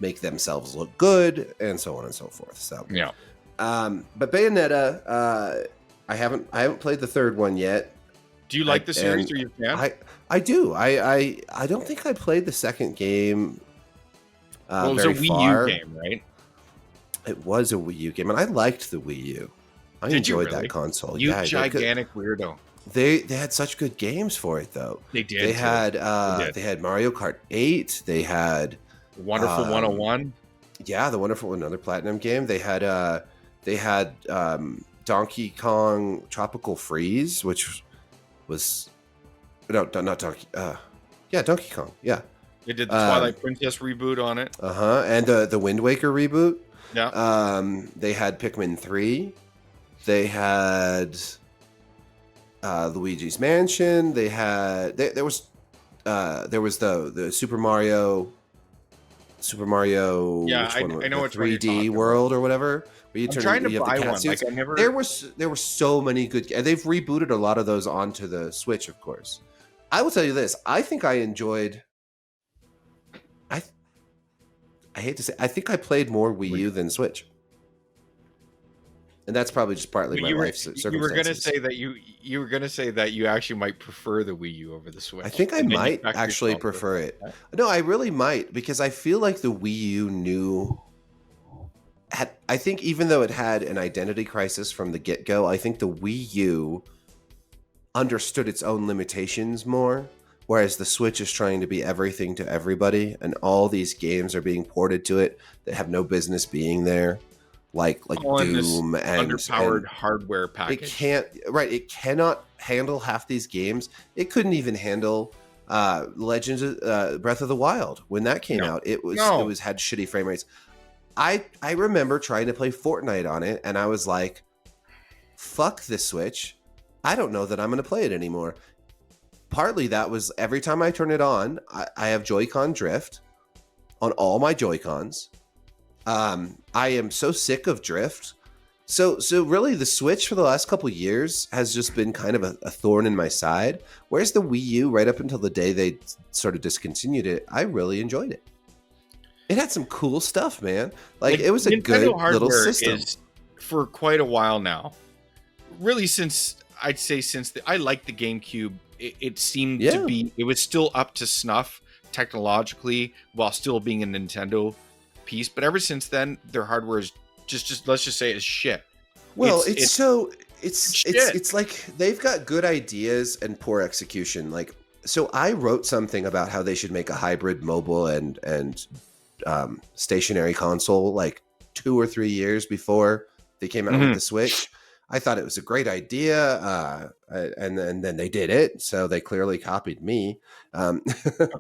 make themselves look good, and so on and so forth. So yeah. But Bayonetta, I haven't played the third one yet. Do you like the series? Or you fan? I do. I don't think I played the second game. Well, it was a very Wii far. U game, right? It was a Wii U game, and I liked the Wii U. I enjoyed that console. You gigantic weirdo. They had such good games for it, though. They did. They had Mario Kart 8. They had Wonderful 101. Yeah, the Wonderful, another platinum game. They had Donkey Kong Tropical Freeze, which was not Donkey. Donkey Kong. Yeah. They did the Twilight Princess reboot on it. And the Wind Waker reboot. Yeah. They had Pikmin 3. They had Luigi's Mansion. They had there was the Super Mario. Yeah, I know which 3D World or whatever. Where you I'm trying to buy one. Like I never. There were so many good. And they've rebooted a lot of those onto the Switch, of course. I will tell you this. I think I enjoyed. I hate to say, I think I played more Wii U than Switch, and that's probably just partly my life's circumstances. You were going to say that you were going to say that you actually might prefer the Wii U over the Switch. I think I might actually prefer it. No, I really might, because I feel like the Wii U I think even though it had an identity crisis from the get-go, I think the Wii U understood its own limitations more. Whereas the Switch is trying to be everything to everybody, and all these games are being ported to it that have no business being there, like Doom and underpowered hardware package. It cannot handle half these games. It couldn't even handle Legends of Breath of the Wild when that came out. It had shitty frame rates. I remember trying to play Fortnite on it, and I was like, "Fuck this Switch! I don't know that I'm going to play it anymore." Partly that was every time I turn it on, I have Joy-Con drift on all my Joy-Cons. I am so sick of drift. So really the Switch for the last couple of years has just been kind of a thorn in my side. Whereas the Wii U, right up until the day they sort of discontinued it, I really enjoyed it. It had some cool stuff, man. Like it was a good little system. For quite a while now. Really I liked the GameCube. It seemed to be, it was still up to snuff technologically while still being a Nintendo piece. But ever since then, their hardware is just let's just say it's shit. Well, it's like they've got good ideas and poor execution. Like, so I wrote something about how they should make a hybrid mobile and stationary console like 2 or 3 years before they came out with the Switch. I thought it was a great idea, and then they did it, so they clearly copied me. Of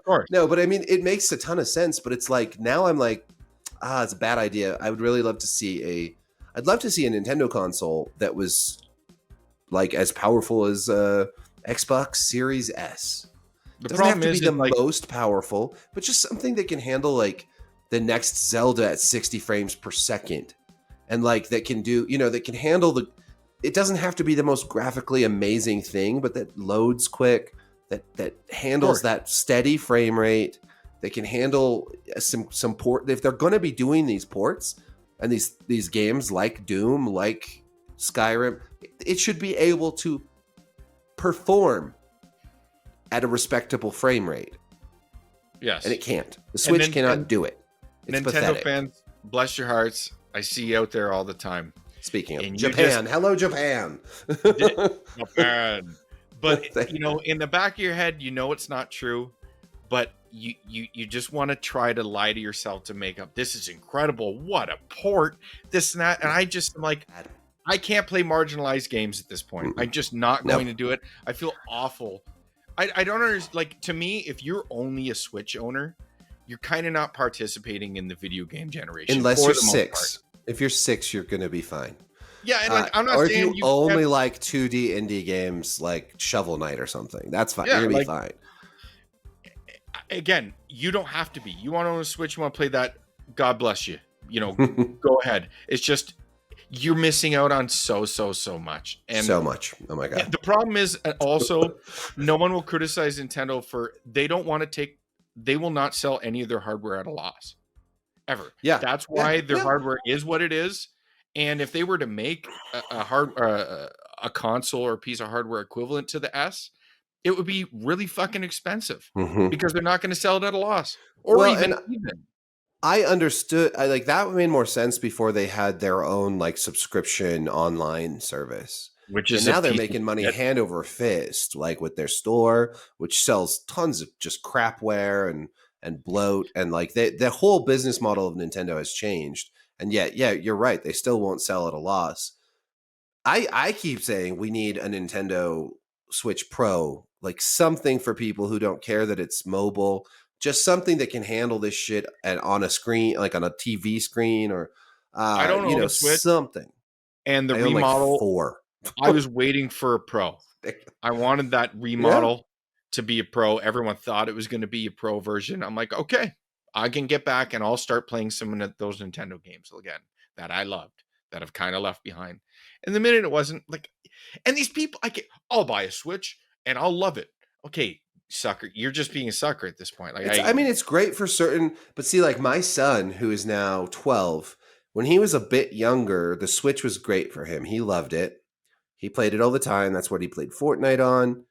course. No, but I mean, it makes a ton of sense, but it's like, now I'm like, it's a bad idea. I would really love to see I'd love to see a Nintendo console that was like as powerful as Xbox Series S. It doesn't have to be the most powerful, but just something that can handle like the next Zelda at 60 frames per second. And like that can do, that can handle it doesn't have to be the most graphically amazing thing, but that loads quick, that handles that steady frame rate, that can handle some port. If they're going to be doing these ports and these games like Doom, like Skyrim, it should be able to perform at a respectable frame rate. Yes. And it can't. The Switch cannot do it. It's Nintendo pathetic. Fans, bless your hearts. I see you out there all the time. Speaking of Japan, hello Japan. Japan. But in the back of your head, it's not true. But you just want to try to lie to yourself to make up. This is incredible. What a port. This and that. And I just am like, I can't play marginalized games at this point. I'm just not going to do it. I feel awful. I don't understand. Like, to me, if you're only a Switch owner, you're kind of not participating in the video game generation. Unless you're 6. If you're 6, you're going to be fine. Yeah, and I'm not or saying if you only like 2D indie games like Shovel Knight or something, that's fine. You're going to be fine. Again, you don't have to be. You want to own a Switch, you want to play that, God bless you. Go ahead. It's just, you're missing out on so much. And so much. Oh my God. The problem is also, no one will criticize Nintendo for, they will not sell any of their hardware at a loss. Ever. Yeah. That's why their hardware is what it is. And if they were to make a a console or a piece of hardware equivalent to the S, it would be really fucking expensive because they're not going to sell it at a loss or Well, even. I understood. I like that made more sense before they had their own like subscription online service. Which So is now they're making money hand over fist, like with their store, which sells tons of just crapware and bloat, and like the whole business model of Nintendo has changed. And yet, yeah, you're right. They still won't sell at a loss. I keep saying we need a Nintendo Switch Pro, like something for people who don't care that it's mobile, just something that can handle this shit and on a screen, like on a TV screen, or I don't own a Switch, something. and the I own remodel. like 4. I was waiting for a Pro. I wanted that remodel to be a Pro. Everyone thought it was going to be a Pro version. I'm like, okay, I can get back and I'll start playing some of those Nintendo games again that I loved, that I've kind of left behind. And the minute it wasn't like, and these people, I'll buy a Switch and I'll love it. Okay, sucker, you're just being a sucker at this point. Like, I mean, it's great for certain, but see, like my son, who is now 12, when he was a bit younger, the Switch was great for him. He loved it. He played it all the time. That's what he played Fortnite on.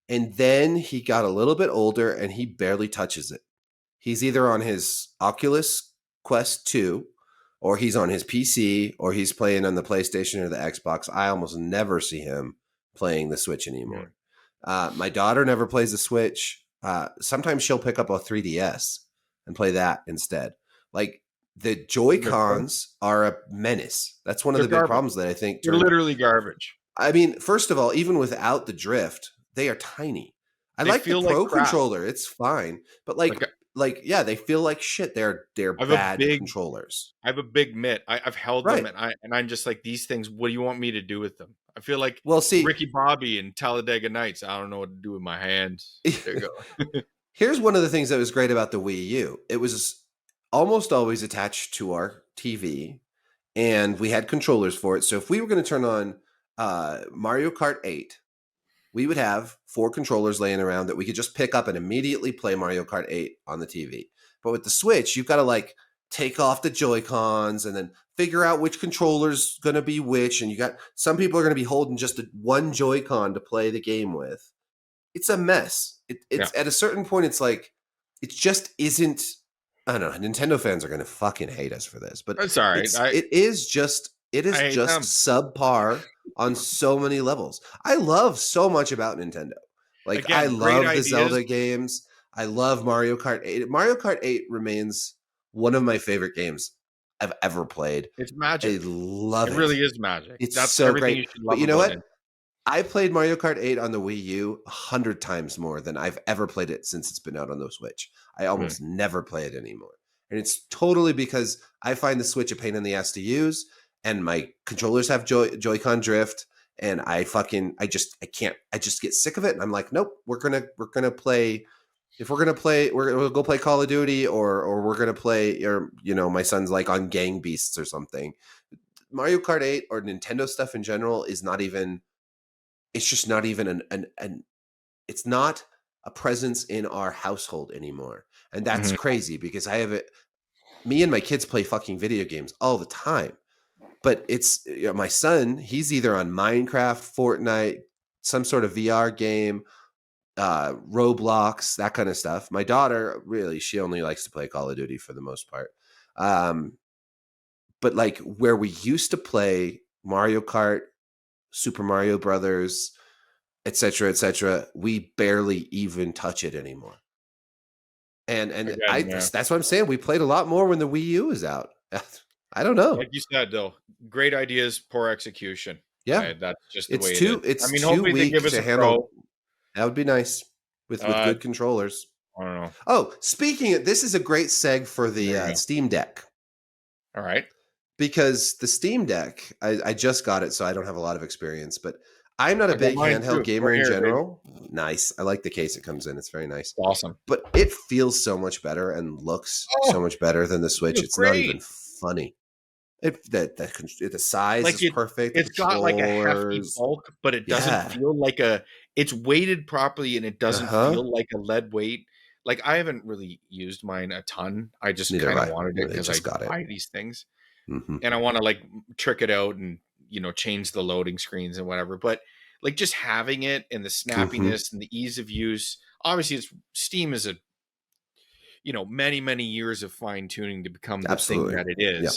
And then he got a little bit older and he barely touches it. He's either on his Oculus Quest 2, or he's on his PC, or he's playing on the PlayStation or the Xbox. I almost never see him playing the Switch anymore. My daughter never plays the Switch. Sometimes she'll pick up a 3DS and play that instead. Like the Joy-Cons are a menace. That's one of the big problems that I think. They're literally garbage. I mean, first of all, even without the drift, they are tiny. I like the Pro controller; it's fine, but yeah, they feel like shit. They're bad controllers. I have a big mitt. I've held them, and I'm just like, these things. What do you want me to do with them? I feel like Ricky Bobby and Talladega Nights. I don't know what to do with my hands. There you go. Here's one of the things that was great about the Wii U. It was almost always attached to our TV, and we had controllers for it. So if we were going to turn on Mario Kart 8, we would have 4 controllers laying around that we could just pick up and immediately play Mario Kart 8 on the TV. But with the Switch, you've got to like take off the Joy-Cons and then figure out which controller's going to be which. And you got some people are going to be holding just one Joy-Con to play the game with. It's a mess. It's at a certain point, it's like, it just isn't. I don't know. Nintendo fans are going to fucking hate us for this, but it's all right. It is just subpar on so many levels. I love so much about Nintendo. Like, again, I love the Zelda games. I love Mario Kart 8. Mario Kart 8 remains one of my favorite games I've ever played. It's magic. I love it. It really is magic. That's so great. But you know what? I played Mario Kart 8 on the Wii U 100 times more than I've ever played it since it's been out on the Switch. I almost never play it anymore. And it's totally because I find the Switch a pain in the ass to use, and my controllers have Joy-Con drift, and I just get sick of it. And I'm like, nope, we're gonna play. If we're gonna play, we'll go play Call of Duty, or we're gonna play, or my son's like on Gang Beasts or something. Mario Kart 8 or Nintendo stuff in general is not even. It's just not even it's not a presence in our household anymore. And that's crazy because me and my kids play fucking video games all the time. But it's my son, he's either on Minecraft, Fortnite, some sort of VR game, Roblox, that kind of stuff. My daughter, really, she only likes to play Call of Duty for the most part. But like where we used to play Mario Kart, Super Mario Brothers, etc., we barely even touch it anymore. And that's what I'm saying. We played a lot more when the Wii U was out. I don't know. Like you said, though, great ideas, poor execution. Yeah, that's just the way it is. It's too weak to handle. That would be nice with good controllers. I don't know. Oh, speaking of, this is a great seg for the Steam Deck. All right. Because the Steam Deck, I just got it, so I don't have a lot of experience, but I'm not a big handheld gamer in general. Nice. I like the case it comes in. It's very nice. Awesome. But it feels so much better and looks so much better than the Switch. It's not even funny. The size is perfect. It's got like a hefty bulk, but it doesn't feel like it's weighted properly, and it doesn't feel like a lead weight. Like, I haven't really used mine a ton. I just kind of wanted it because I buy these things. And I want to like trick it out and change the loading screens and whatever. But like just having it and the snappiness and the ease of use. Obviously, Steam is a many years of fine tuning to become the thing that it is. Yep.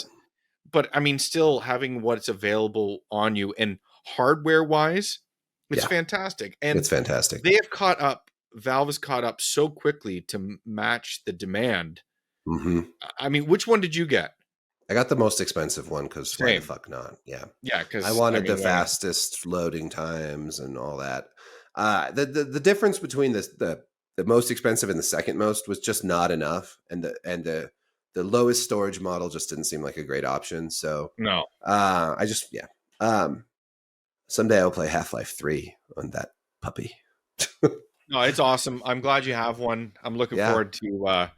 But I mean, still having what's available on you and hardware wise, it's fantastic. And it's fantastic. They have caught up. Valve has caught up so quickly to match the demand. I mean, which one did you get? I got the most expensive one because why the fuck not? Yeah, because I wanted the fastest loading times and all that. The difference between the most expensive and the second most was just not enough, and the lowest storage model just didn't seem like a great option. So no, someday I'll play Half-Life 3 on that puppy. No, it's awesome. I'm glad you have one. I'm looking forward to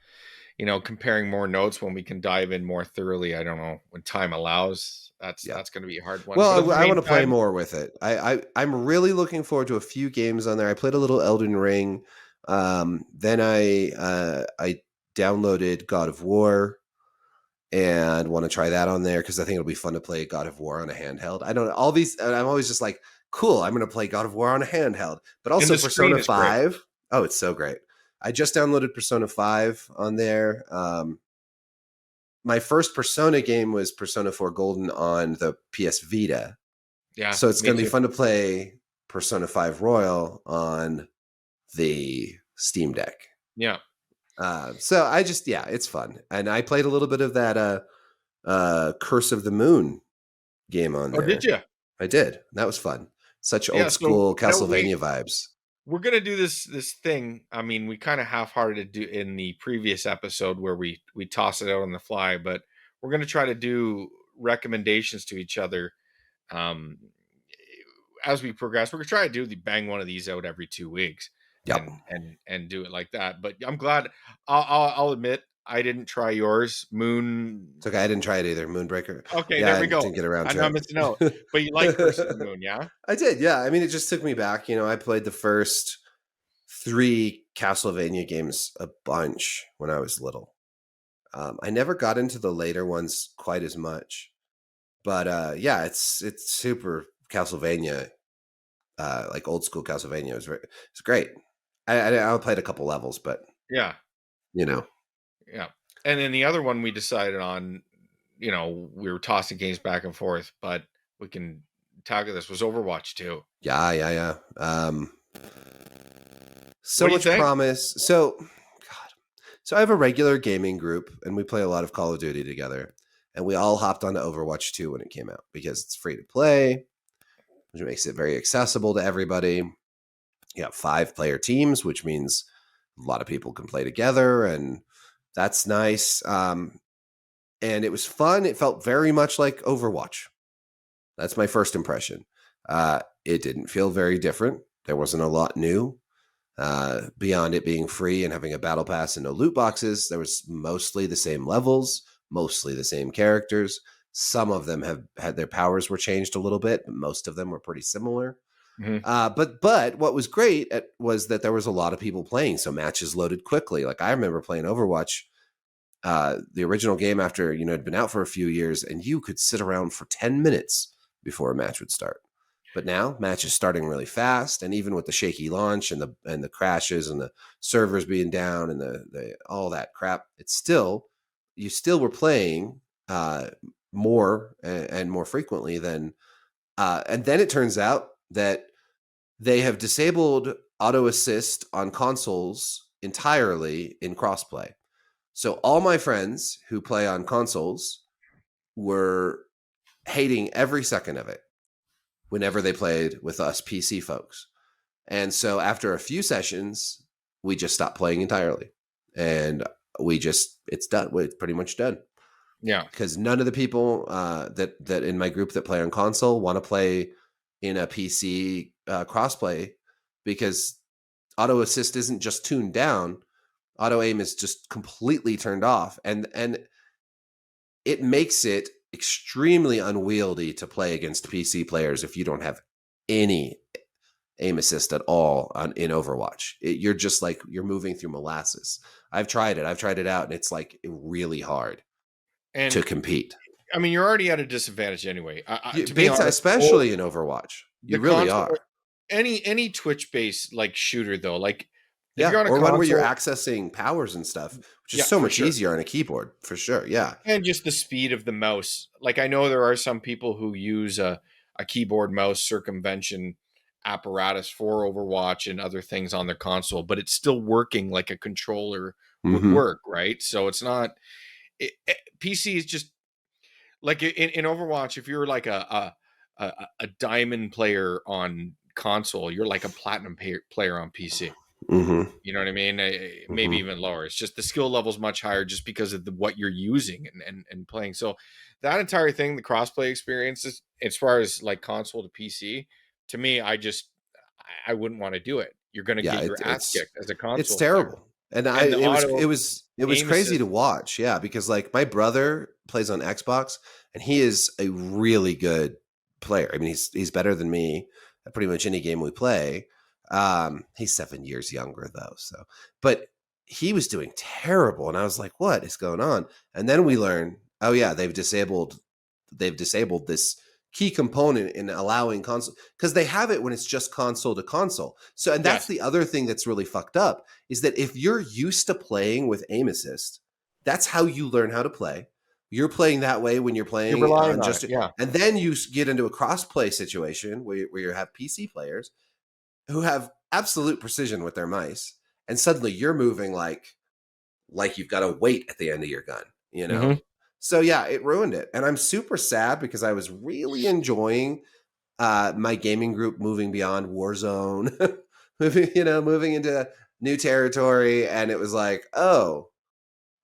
comparing more notes when we can dive in more thoroughly. I don't know when time allows. That's going to be a hard one. Well, I want to play more with it. I'm really looking forward to a few games on there. I played a little Elden Ring. Then I downloaded God of War and want to try that on there because I think it'll be fun to play God of War on a handheld. I don't know all these. I'm always just like, cool. I'm going to play God of War on a handheld, but also Persona 5. Great. Oh, it's so great. I just downloaded Persona 5 on there. My first Persona game was Persona 4 Golden on the PS Vita. Yeah. So it's going to be fun to play Persona 5 Royal on the Steam Deck. Yeah. So I just, it's fun. And I played a little bit of that Curse of the Moon game on there. Oh, did you? I did. That was fun. Such old school Castlevania vibes. We're going to do this thing. I mean, we kind of half-hearted do in the previous episode where we toss it out on the fly, but we're going to try to do recommendations to each other as we progress. We're going to try to bang one of these out every 2 weeks. Yep. And do it like that. But I'm glad. I'll admit I didn't try yours. Moon. It's okay. I didn't try it either. Moonbreaker. Okay, there we go. Didn't get around to it. I know I'm missing out. But you like Curse of the Moon, yeah? I did. Yeah. I mean, it just took me back. I played the first 3 Castlevania games a bunch when I was little. I never got into the later ones quite as much. But it's super Castlevania, like old school Castlevania. It's great. I played a couple levels, but yeah. Yeah. And then the other one we decided on, we were tossing games back and forth, but we can tackle this, was Overwatch 2. Yeah. So much promise. So I have a regular gaming group and we play a lot of Call of Duty together, and we all hopped onto Overwatch 2 when it came out because it's free to play, which makes it very accessible to everybody. You got 5-player teams, which means a lot of people can play together, and that's nice. And it was fun. It felt very much like Overwatch. That's my first impression. It didn't feel very different. There wasn't a lot new. Beyond it being free and having a battle pass and no loot boxes, there was mostly the same levels, mostly the same characters. Some of them have had their powers were changed a little bit, but most of them were pretty similar. But what was great was that there was a lot of people playing, so matches loaded quickly. Like I remember playing Overwatch, the original game after it'd been out for a few years, and you could sit around for 10 minutes before a match would start. But now matches starting really fast, and even with the shaky launch and the crashes and the servers being down and the all that crap, you still were playing more and more frequently than. And then it turns out that they have disabled auto assist on consoles entirely in crossplay. So all my friends who play on consoles were hating every second of it whenever they played with us PC folks. And so after a few sessions, we just stopped playing entirely. And it's done. It's pretty much done. Yeah. Because none of the people that in my group that play on console want to play in a PC crossplay, because auto assist isn't just tuned down. Auto aim is just completely turned off. And it makes it extremely unwieldy to play against PC players if you don't have any aim assist at all in Overwatch. You're just like, you're moving through molasses. I've tried it out, and it's like really hard to compete. I mean, you're already at a disadvantage anyway. To be Big time, honest, especially in Overwatch. the You really console, are. any Twitch based like shooter though, like if Yeah, you're on a or one where you're console, accessing powers and stuff, which is yeah, so for much sure. easier on a keyboard, for sure. Yeah. And just the speed of the mouse. Like I know there are some people who use a keyboard mouse circumvention apparatus for Overwatch and other things on their console, but it's still working like a controller would Mm-hmm. work, right? So it's not PC is just like in Overwatch. If you're like a diamond player on console, you're like a platinum player on PC. Mm-hmm. You know what I mean? Maybe Mm-hmm. even lower. It's just the skill level's much higher just because of what you're using and playing. So that entire thing, the crossplay experiences, as far as like console to PC, to me, I wouldn't want to do it. You're going to Yeah, get your ass kicked as a it's console player. terrible. And And the auto it was aim crazy assist, to watch. Yeah, because like my brother plays on Xbox and he is a really good player. I mean, he's better than me at pretty much any game we play. He's 7 years younger though, so but he was doing terrible and I was like, what is going on? And then we learn, oh yeah, they've disabled this key component in allowing console because they have it when it's just console to console. So, and that's yes, the other thing that's really fucked up is that if you're used to playing with aim assist, that's how you learn how to play. You're playing that way when you're you're playing relying on on it. just, Yeah. and then you get into a cross-play situation where you have PC players who have absolute precision with their mice, and suddenly you're moving like you've got a weight at the end of your gun, you know? Mm-hmm. So yeah, it ruined it. And I'm super sad because I was really enjoying my gaming group moving beyond Warzone, moving into new territory. And it was like, oh,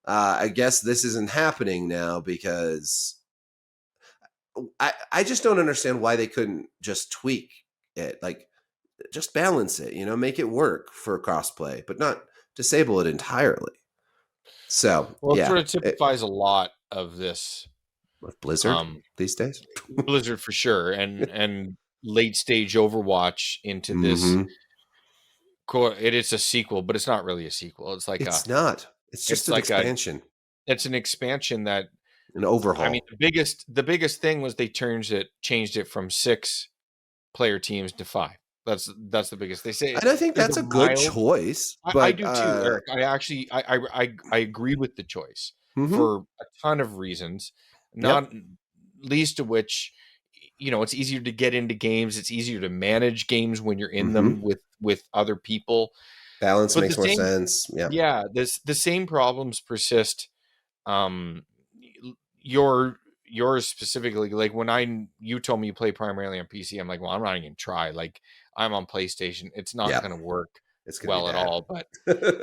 I guess this isn't happening now because I just don't understand why they couldn't just tweak it, like just balance it, make it work for crossplay, but not disable it entirely. So Well, it yeah, sort of typifies a lot of this with Blizzard um, these days. Blizzard for sure, and late stage Overwatch into this. Mm-hmm. It is a sequel, but it's not really a sequel. It's like It's not. It's just it's an like a, expansion, it's an expansion that, an I mean, overhaul. the biggest thing was they changed it from 6 player teams to 5. That's the biggest. They say And I think there's that's a a good mild. choice, I but do too, Eric. I actually I agree with the choice mhm. for a ton of reasons, Yep. not least of which, it's easier to get into games. It's easier to manage games when you're in them Mhm. with other people. Balance But the makes more same, sense. Yeah. yeah, the same problems persist. Um, your yours specifically, like when you told me you play primarily on PC, I'm like, well, I'm not even gonna try. Like I'm on PlayStation, it's not Yeah. gonna work It's going to be well at bad. all. But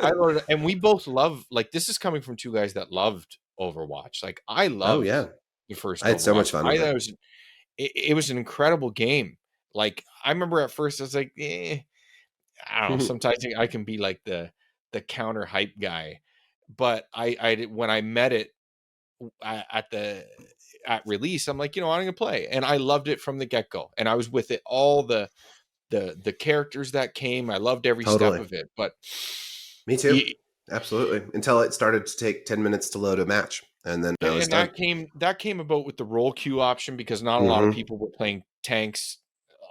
I learned, and we both love. Like this is coming from 2 guys that loved Overwatch. Like I Oh loved yeah. the first I had so Overwatch. much fun I with thought it. it was an incredible game. Like I remember at first I was like, I don't know. Sometimes I can be like the counter hype guy, but when I met it at release, I'm like, I'm gonna play, and I loved it from the get go, and I was with it all the characters that came. I loved every step Totally. of it, but Me too. Absolutely. Until it started to take 10 minutes to load a match and then I was and done. that came about with the role queue option because not a lot of Mhm. people were playing tanks.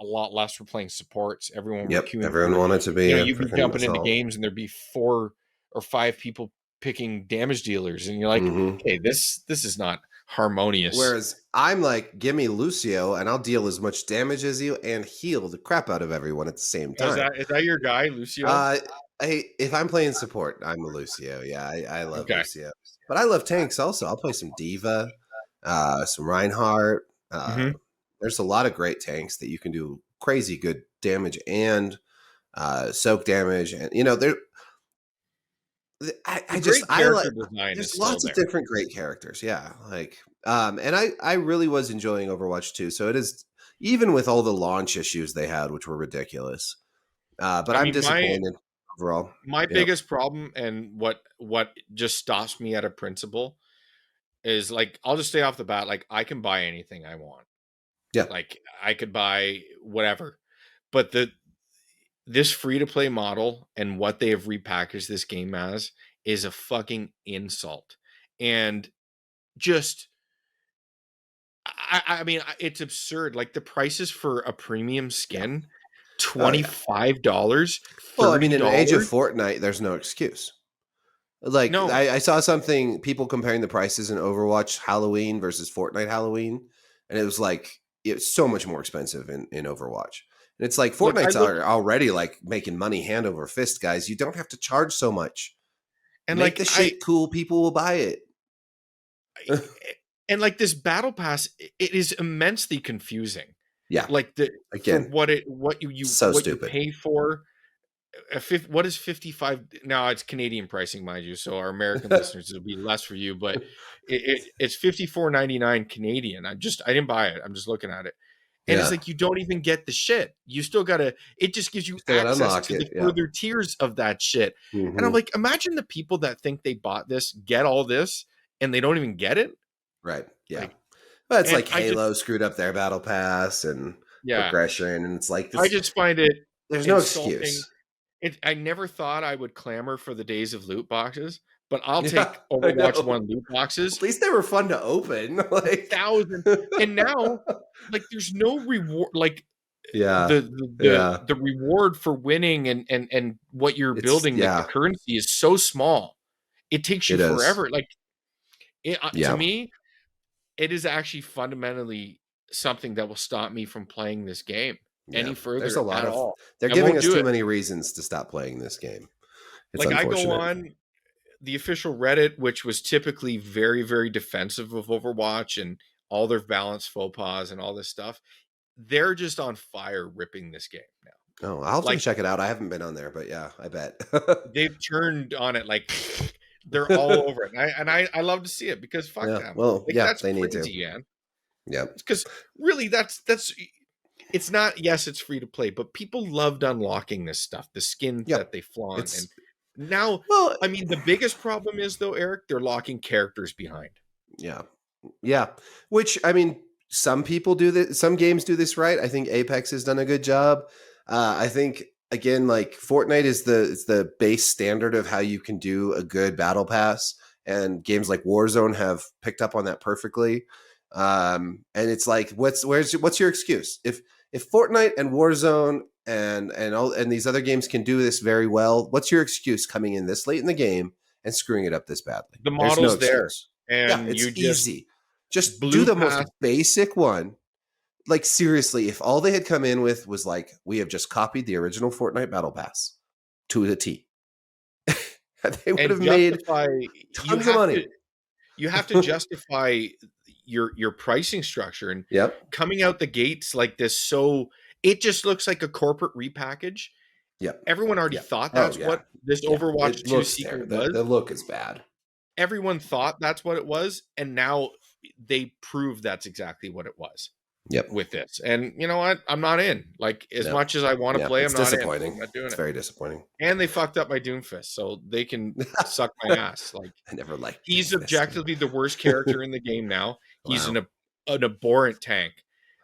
A lot less were playing supports. Everyone were Yep. queuing Everyone for, wanted to be a you'd be freaking jumping into assault. games and there'd be 4 or 5 people picking damage dealers, and you're like, Mhm. okay, this is not harmonious. Whereas I'm like, give me Lucio and I'll deal as much damage as you and heal the crap out of everyone at the same time. Is that your guy, Lucio? Uh, if I'm playing support, I'm a Lucio. Yeah, I love Okay. Lucio. But I love tanks also. I'll play some Diva, some Reinhardt. Mhm. There's a lot of great tanks that you can do crazy good damage and soak damage. And, there, I just, Great I like, character design is there's still lots of there. different great characters. Yeah. And I really was enjoying Overwatch too. So it is, even with all the launch issues they had, which were ridiculous. But I I'm mean, disappointed overall. my Yep. biggest problem, and what just stops me at a principle, is like I'll just stay off the bat. Like I can buy anything I want. Yeah. Like I could buy whatever, but this free to play model and what they have repackaged this game as is a fucking insult. And just I mean, it's absurd. Like the prices for a premium skin, $25, $30. Well, I mean, in the age of Fortnite, there's no excuse. Like No, I saw something, people comparing the prices in Overwatch Halloween versus Fortnite Halloween, and it was like it's so much more expensive in Overwatch. And it's like Fortnite's already like making money hand over fist, guys. You don't have to charge so much. and Make like the shit cool, people will buy it. And like this battle pass, it is immensely confusing. Yeah, like again, for what you so what stupid. you pay for. What is 55 now? It's Canadian pricing, mind you, so our American listeners, it'll be less for you, but it's $54.99 Canadian. I didn't buy it. I'm just looking at it, and it's like you don't even get the shit. You still gotta. It just gives you access to the further tiers of that shit. And I'm like, imagine the people that think they bought this, get all this, and they don't even get it. Right? Yeah, but it's like Halo screwed up their battle pass and progression, and it's like I just find it. There's no excuse. I never thought I would clamor for the days of loot boxes, but I'll take Overwatch 1 loot boxes. At least they were fun to open. Like 1,000. And now, like, there's no reward. Like, the reward for winning and what you're building, like, the currency is so small. It takes you forever. Like, to me, it is actually fundamentally something that will stop me from playing this game any further. There's a lot of all. They're giving us too many reasons to stop playing this game. It's like I go on the official Reddit, which was typically very, very defensive of Overwatch and all their balance faux pas and all this stuff. They're just on fire ripping this game now. Oh, I'll have to check it out. I haven't been on there, but yeah, I bet. They've turned on it like they're all over it. And I love to see it because fuck them. Well, like, that's they need to. Man. Yeah. Because really that's it's not, yes, it's free to play, but people loved unlocking this stuff, the skins that they flaunt. And now, I mean, the biggest problem is, though, Eric, they're locking characters behind. Yeah. Yeah. Which, I mean, some people do this. Some games do this right. I think Apex has done a good job. I think, again, like Fortnite is the base standard of how you can do a good battle pass. And games like Warzone have picked up on that perfectly. And it's like, what's your excuse? If Fortnite and Warzone and these other games can do this very well, what's your excuse coming in this late in the game and screwing it up this badly? The model's there, and it's easy. Just do the most basic one. Like seriously, if all they had come in with was like, we have just copied the original Fortnite Battle Pass to the T, they would have made tons of money. You have to justify your pricing structure, and coming out the gates like this, so it just looks like a corporate repackage. Everyone already thought that's what this Overwatch 2 secret was. The look is bad. Everyone thought that's what it was, and now they prove that's exactly what it was. With this, and you know what? I'm not in. Like as much as I want to play, I'm not disappointing. I'm not doing it's very disappointing. And they fucked up my Doomfist, so they can suck my ass. Like I never liked. He's objectively the worst character in the game now. He's an abhorrent tank.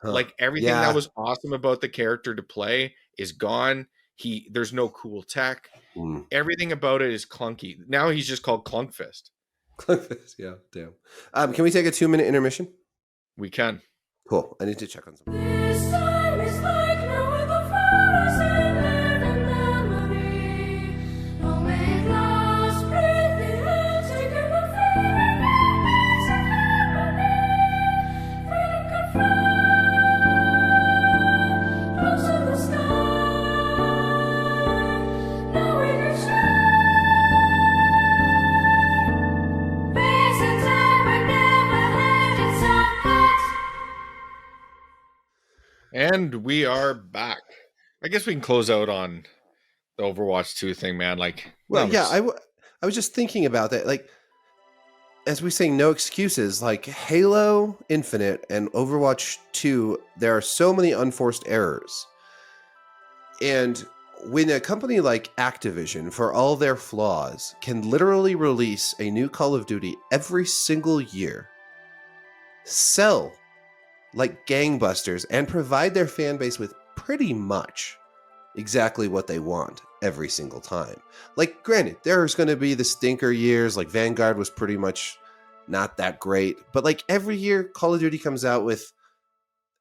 Like everything that was awesome about the character to play is gone. There's no cool tech. Everything about it is clunky. Now he's just called Clunkfist. Clunkfist, yeah, damn. Can we take a 2-minute intermission? We can. Cool. I need to check on something. This time is like no other forest in living memory. No make lost, breathe the air, taking the feeling of peace and harmony. Feeling can fly close to the sky. Knowing it's shine. Peace and time we never had in some place. And we are back. I guess we can close out on the Overwatch 2 thing, man. Like, well, yeah, I was just thinking about that. Like, as we say, no excuses. Like Halo Infinite and Overwatch 2, there are so many unforced errors. And when a company like Activision, for all their flaws, can literally release a new Call of Duty every single year, sell like gangbusters, and provide their fan base with pretty much exactly what they want every single time. Like, granted, there's going to be the stinker years, like Vanguard was pretty much not that great. But like every year, Call of Duty comes out with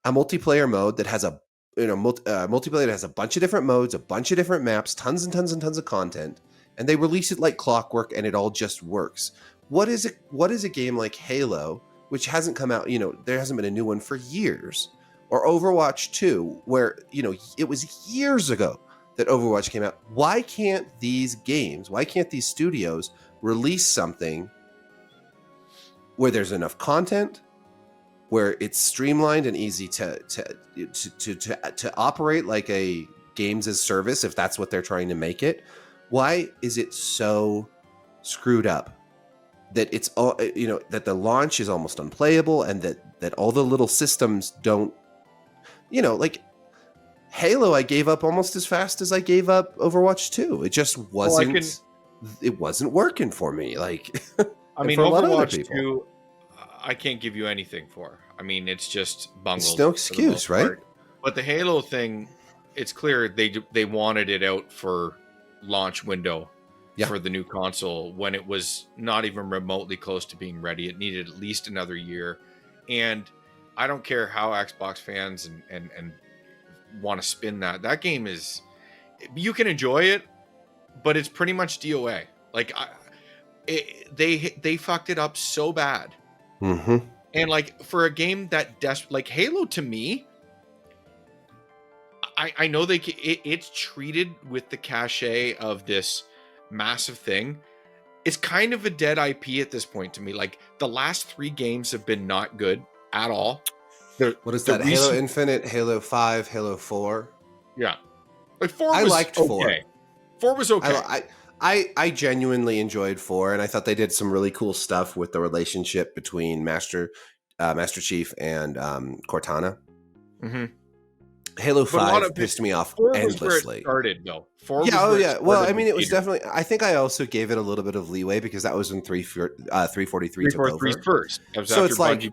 a multiplayer mode that has a multiplayer that has a bunch of different modes, a bunch of different maps, tons and tons and tons of content, and they release it like clockwork, and it all just works. What is a game like Halo, which hasn't come out, there hasn't been a new one for years, or Overwatch 2, where, it was years ago that Overwatch came out. Why can't these studios release something where there's enough content, where it's streamlined and easy to operate like a games as service, if that's what they're trying to make it? Why is it so screwed up that it's all, that the launch is almost unplayable, and that all the little systems don't, like Halo, I gave up almost as fast as I gave up Overwatch 2. It just wasn't, it wasn't working for me. Like, I mean, Overwatch 2, I can't give you anything for. I mean, it's just bungled. It's no excuse, right? But the Halo thing, it's clear they wanted it out for launch window for the new console when it was not even remotely close to being ready. It needed at least another year. And I don't care how Xbox fans and want to spin that game is, you can enjoy it, but it's pretty much DOA. Like they fucked it up so bad. Mm-hmm. And like for a game that like Halo, to me, I know it's treated with the cachet of this massive thing. It's kind of a dead IP at this point to me. Like the last 3 games have been not good at all. What is that? Halo Infinite, Halo 5, Halo 4. Yeah, like 4 was I liked 4. Okay. 4 was okay. I genuinely enjoyed 4, and I thought they did some really cool stuff with the relationship between Master Chief and Cortana. Mm-hmm. Halo 5 pissed me off endlessly. Was where it started, though. 4 was yeah, yeah. Well, I mean, it was definitely. I think I also gave it a little bit of leeway because that was when 343 took over. First. So it's like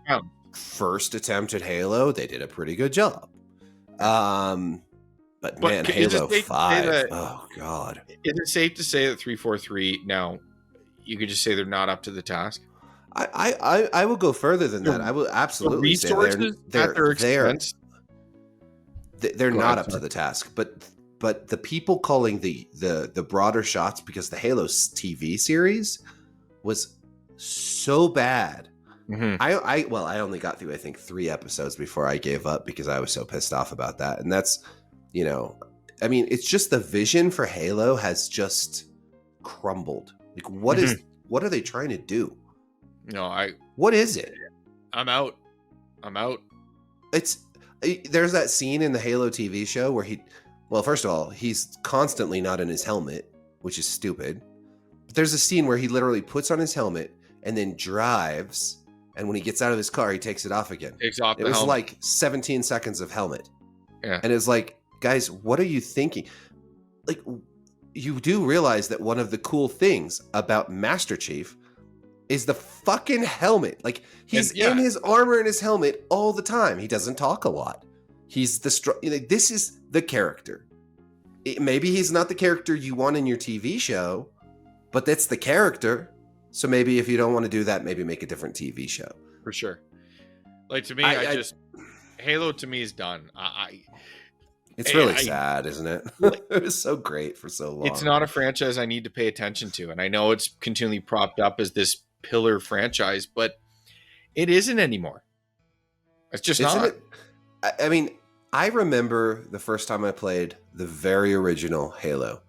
first attempt at Halo, they did a pretty good job. But man, Halo 5, oh god. Is it safe to say that 343 now, you could just say they're not up to the task? I will go further than that. I will absolutely say they're not up to the task. But the people calling the broader shots, because the Halo TV series was so bad. Mm-hmm. I only got through I think 3 episodes before I gave up because I was so pissed off about that. And that's, I mean, it's just the vision for Halo has just crumbled. Like, what are they trying to do? What is it? I'm out. There's that scene in the Halo TV show where first of all, he's constantly not in his helmet, which is stupid. But there's a scene where he literally puts on his helmet and then drives, and when he gets out of his car, he takes it off again. It was like 17 seconds of helmet. Yeah. And it's like, guys, what are you thinking? Like, you do realize that one of the cool things about Master Chief is the fucking helmet. Like, he's in his armor and his helmet all the time. He doesn't talk a lot. He's this is the character. Maybe he's not the character you want in your TV show, but that's the character. So maybe if you don't want to do that, maybe make a different TV show. For sure. Like, to me, Halo to me is done. It's really sad, isn't it? It was so great for so long. It's not a franchise I need to pay attention to. And I know it's continually propped up as this pillar franchise, but it isn't anymore. It's just not. I mean, I remember the first time I played the very original Halo.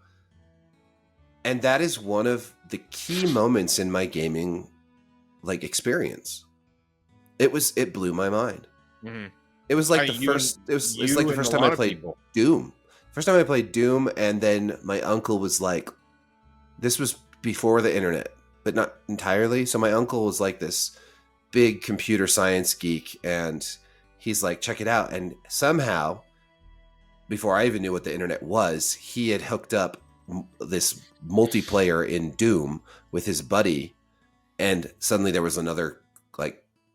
And that is one of the key moments in my gaming experience. It blew my mind. Mm-hmm. It was like it was like the first time I played Doom. First time I played Doom, and then my uncle was like, this was before the internet, but not entirely. So my uncle was like this big computer science geek, and he's like, check it out. And somehow, before I even knew what the internet was, he had hooked up this multiplayer in Doom with his buddy, and suddenly there was another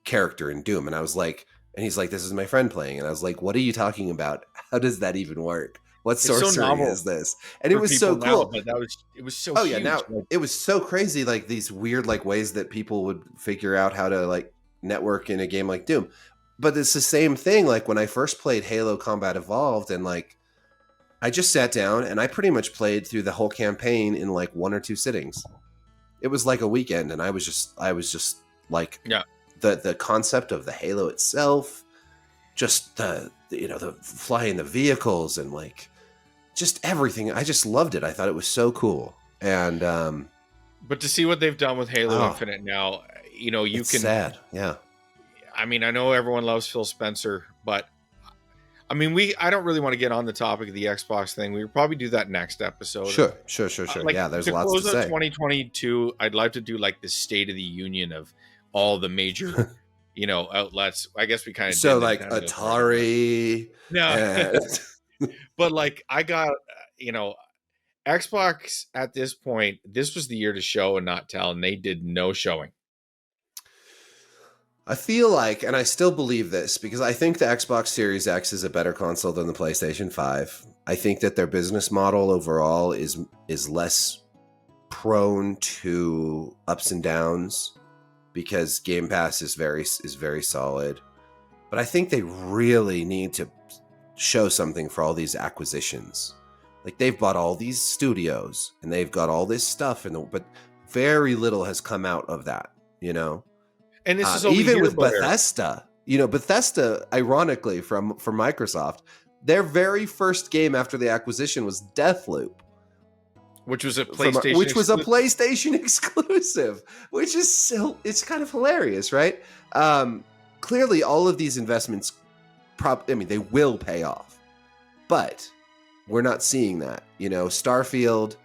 character in Doom, and I was like, and he's like, this is my friend playing, and I was like, what are you talking about? How does that even work? What It's so sorcery novel is this? And it for was so people now, cool. but it was so Oh huge. yeah, now Like, it was so crazy, like these weird like ways that people would figure out how to like network in a game like Doom. But it's the same thing like when I first played Halo Combat Evolved, and like I just sat down and I pretty much played through the whole campaign in like 1 or 2 sittings. It was like a weekend, and I was just like yeah. the concept of the Halo itself, just the flying the vehicles and like just everything. I just loved it. I thought it was so cool. And But to see what they've done with Halo Oh. Infinite now, you it's can. sad. Yeah. I mean, I know everyone loves Phil Spencer, but I mean, I don't really want to get on the topic of the Xbox thing. We would probably do that next episode. Sure. Like, Yeah, there's to lots close to out say. 2022, I'd like to do like the State of the Union of all the major, outlets. I guess we kind of So like Atari. no, and- but like I got, Xbox at this point. This was the year to show and not tell, and they did no showing. I feel like, and I still believe this, because I think the Xbox Series X is a better console than the PlayStation 5. I think that their business model overall is less prone to ups and downs because Game Pass is very solid. But I think they really need to show something for all these acquisitions. Like they've bought all these studios and they've got all this stuff, but very little has come out of that, And this is all we even hear with about Eric. Bethesda. Bethesda, ironically, from Microsoft, their very first game after the acquisition was Deathloop, which was a PlayStation, which was a exclusive. PlayStation exclusive, which is so it's kind of hilarious, right? Clearly, all of these investments, they will pay off, but we're not seeing that. Starfield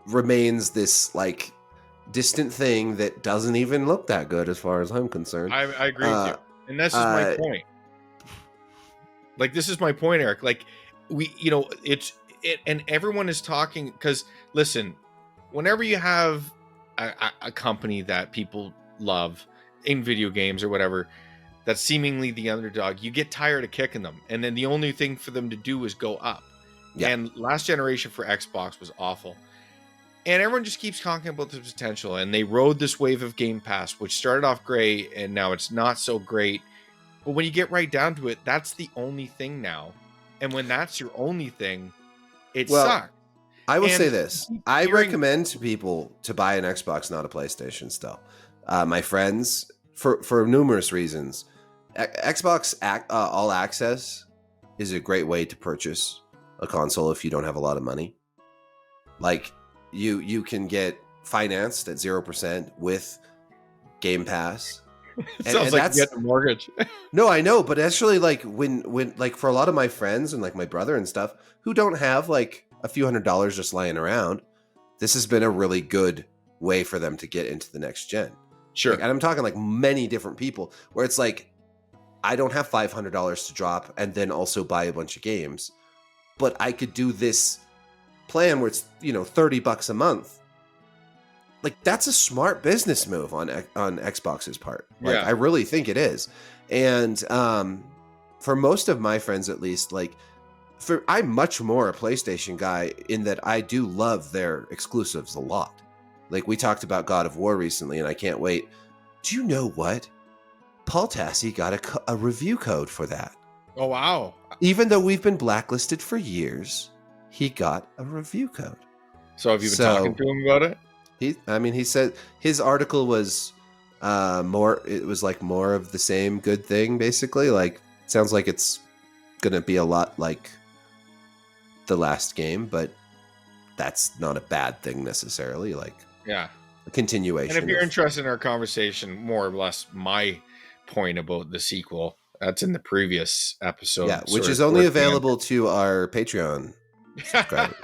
remains this like distant thing that doesn't even look that good as far as I'm concerned. I agree with you, and this is my point. Like, this is my point, Eric. Like, and everyone is talking because listen, whenever you have a company that people love in video games or whatever, that's seemingly the underdog, you get tired of kicking them, and then the only thing for them to do is go up. Yeah. And last generation for Xbox was awful. And everyone just keeps talking about the potential, and they rode this wave of Game Pass, which started off great, and now it's not so great. But when you get right down to it, that's the only thing now. And when that's your only thing, it sucks. I will And say this. keep I hearing- recommend to people to buy an Xbox, not a PlayStation still. My friends, for numerous reasons. Xbox All Access is a great way to purchase a console if you don't have a lot of money. Like, you can get financed at 0% with Game Pass. It sounds like you get a mortgage. No, I know, but actually, like when like for a lot of my friends and like my brother and stuff who don't have like a few $100s just lying around, this has been a really good way for them to get into the next gen. Sure. Like, and I'm talking like many different people where it's like, I don't have $500 to drop and then also buy a bunch of games, but I could do this plan where it's $30 a month. Like, that's a smart business move on Xbox's part. Like, Yeah. I really think it is. And for most of my friends, at least, like, I'm much more a PlayStation guy in that I do love their exclusives a lot. Like, we talked about God of War recently, and I can't wait. Do you know what? Paul Tassi got a review code for that. Oh, wow. Even though we've been blacklisted for years, he got a review code. So have you been talking to him about it? He said his article was it was like more of the same good thing, basically. Like, it sounds like it's gonna be a lot like the last game, but that's not a bad thing necessarily. Like, Yeah. a continuation. And if you're of- interested in our conversation, more or less my point about the sequel, that's in the previous episode. yeah, which Sort is of only towards the end. available to our Patreon. subscriber.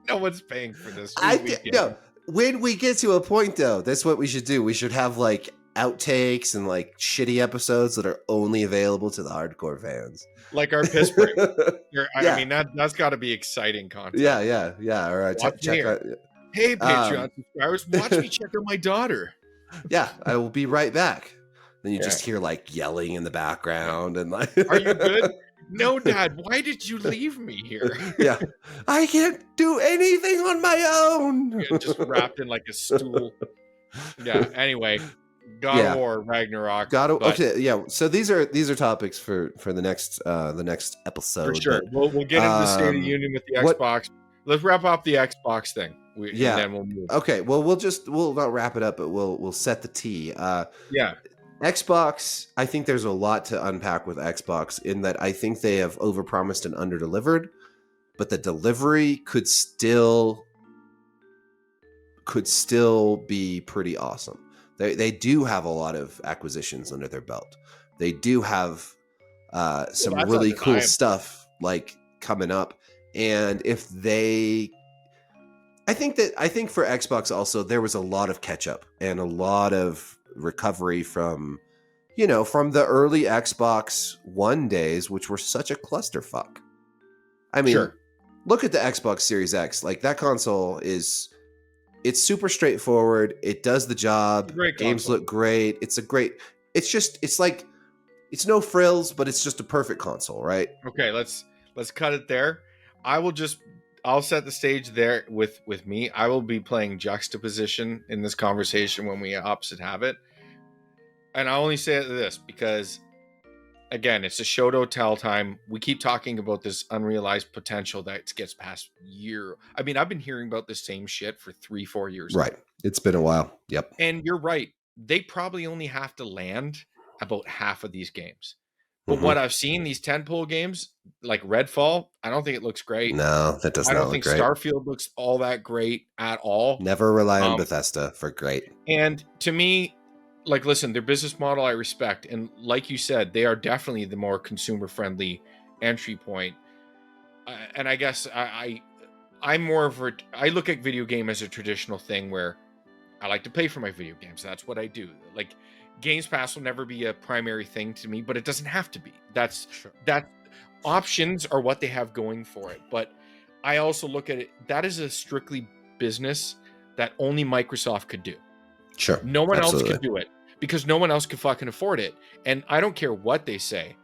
No one's paying for this. No, when we get to a point though, that's what we should do. We should have like outtakes and like shitty episodes that are only available to the hardcore fans. Like our piss break. Yeah. I mean, that's got to be exciting content. Yeah. All right, Watch check here. out. Hey, Patreon subscribers, watch me check out my daughter. Yeah, I will be right back. Then you just hear like yelling in the background and like, "Are you good?" "No, Dad. Why did you leave me here?" Yeah, I can't do anything on my own. Yeah, just wrapped in like a stool. Yeah. Anyway, God Yeah. of War Ragnarok. Got to, but okay, yeah. So these are topics for the next episode. for sure, but, we'll get into the State of the um, Union with the what- Xbox. Let's wrap up the Xbox thing. And Yeah. then we'll move. Okay, well we'll not wrap it up, but we'll set the T. Yeah. Xbox, I think there's a lot to unpack with Xbox in that I think they have overpromised and underdelivered, but the delivery could still be pretty awesome. They do have a lot of acquisitions under their belt. They do have some that's really cool undeniable. stuff like coming up. And if I think for Xbox also there was a lot of catch up and a lot of recovery from the early Xbox One days, which were such a clusterfuck. I mean, Sure. Look at the Xbox Series X. Like that console it's super straightforward. It does the job. It's a great Games console. look great. It's no frills, but it's just a perfect console, right? Okay, let's cut it there. I'll set the stage there with me. I will be playing Juxtaposition in this conversation when we opposite have it. And I only say this because, again, it's a show don't tell time. We keep talking about this unrealized potential that gets past year. I mean, I've been hearing about the same shit for 3-4 years. Right. It's been a while. Yep. And you're right. They probably only have to land about half of these games. But Mhm. what I've seen, these tentpole games, like Redfall, I don't think it looks great. No, that does I not don't look think great. Starfield looks all that great at all. Never rely on Bethesda for great. And to me, like, listen, their business model I respect. And like you said, they are definitely the more consumer-friendly entry point. And I guess I'm more of a... I look at video game as a traditional thing where I like to pay for my video games. That's what I do. Like, Games Pass will never be a primary thing to me, but it doesn't have to be. That options are what they have going for it. But I also look at it, that is a strictly business that only Microsoft could do. Sure. No one Absolutely. else could do it because no one else could fucking afford it. And I don't care what they say.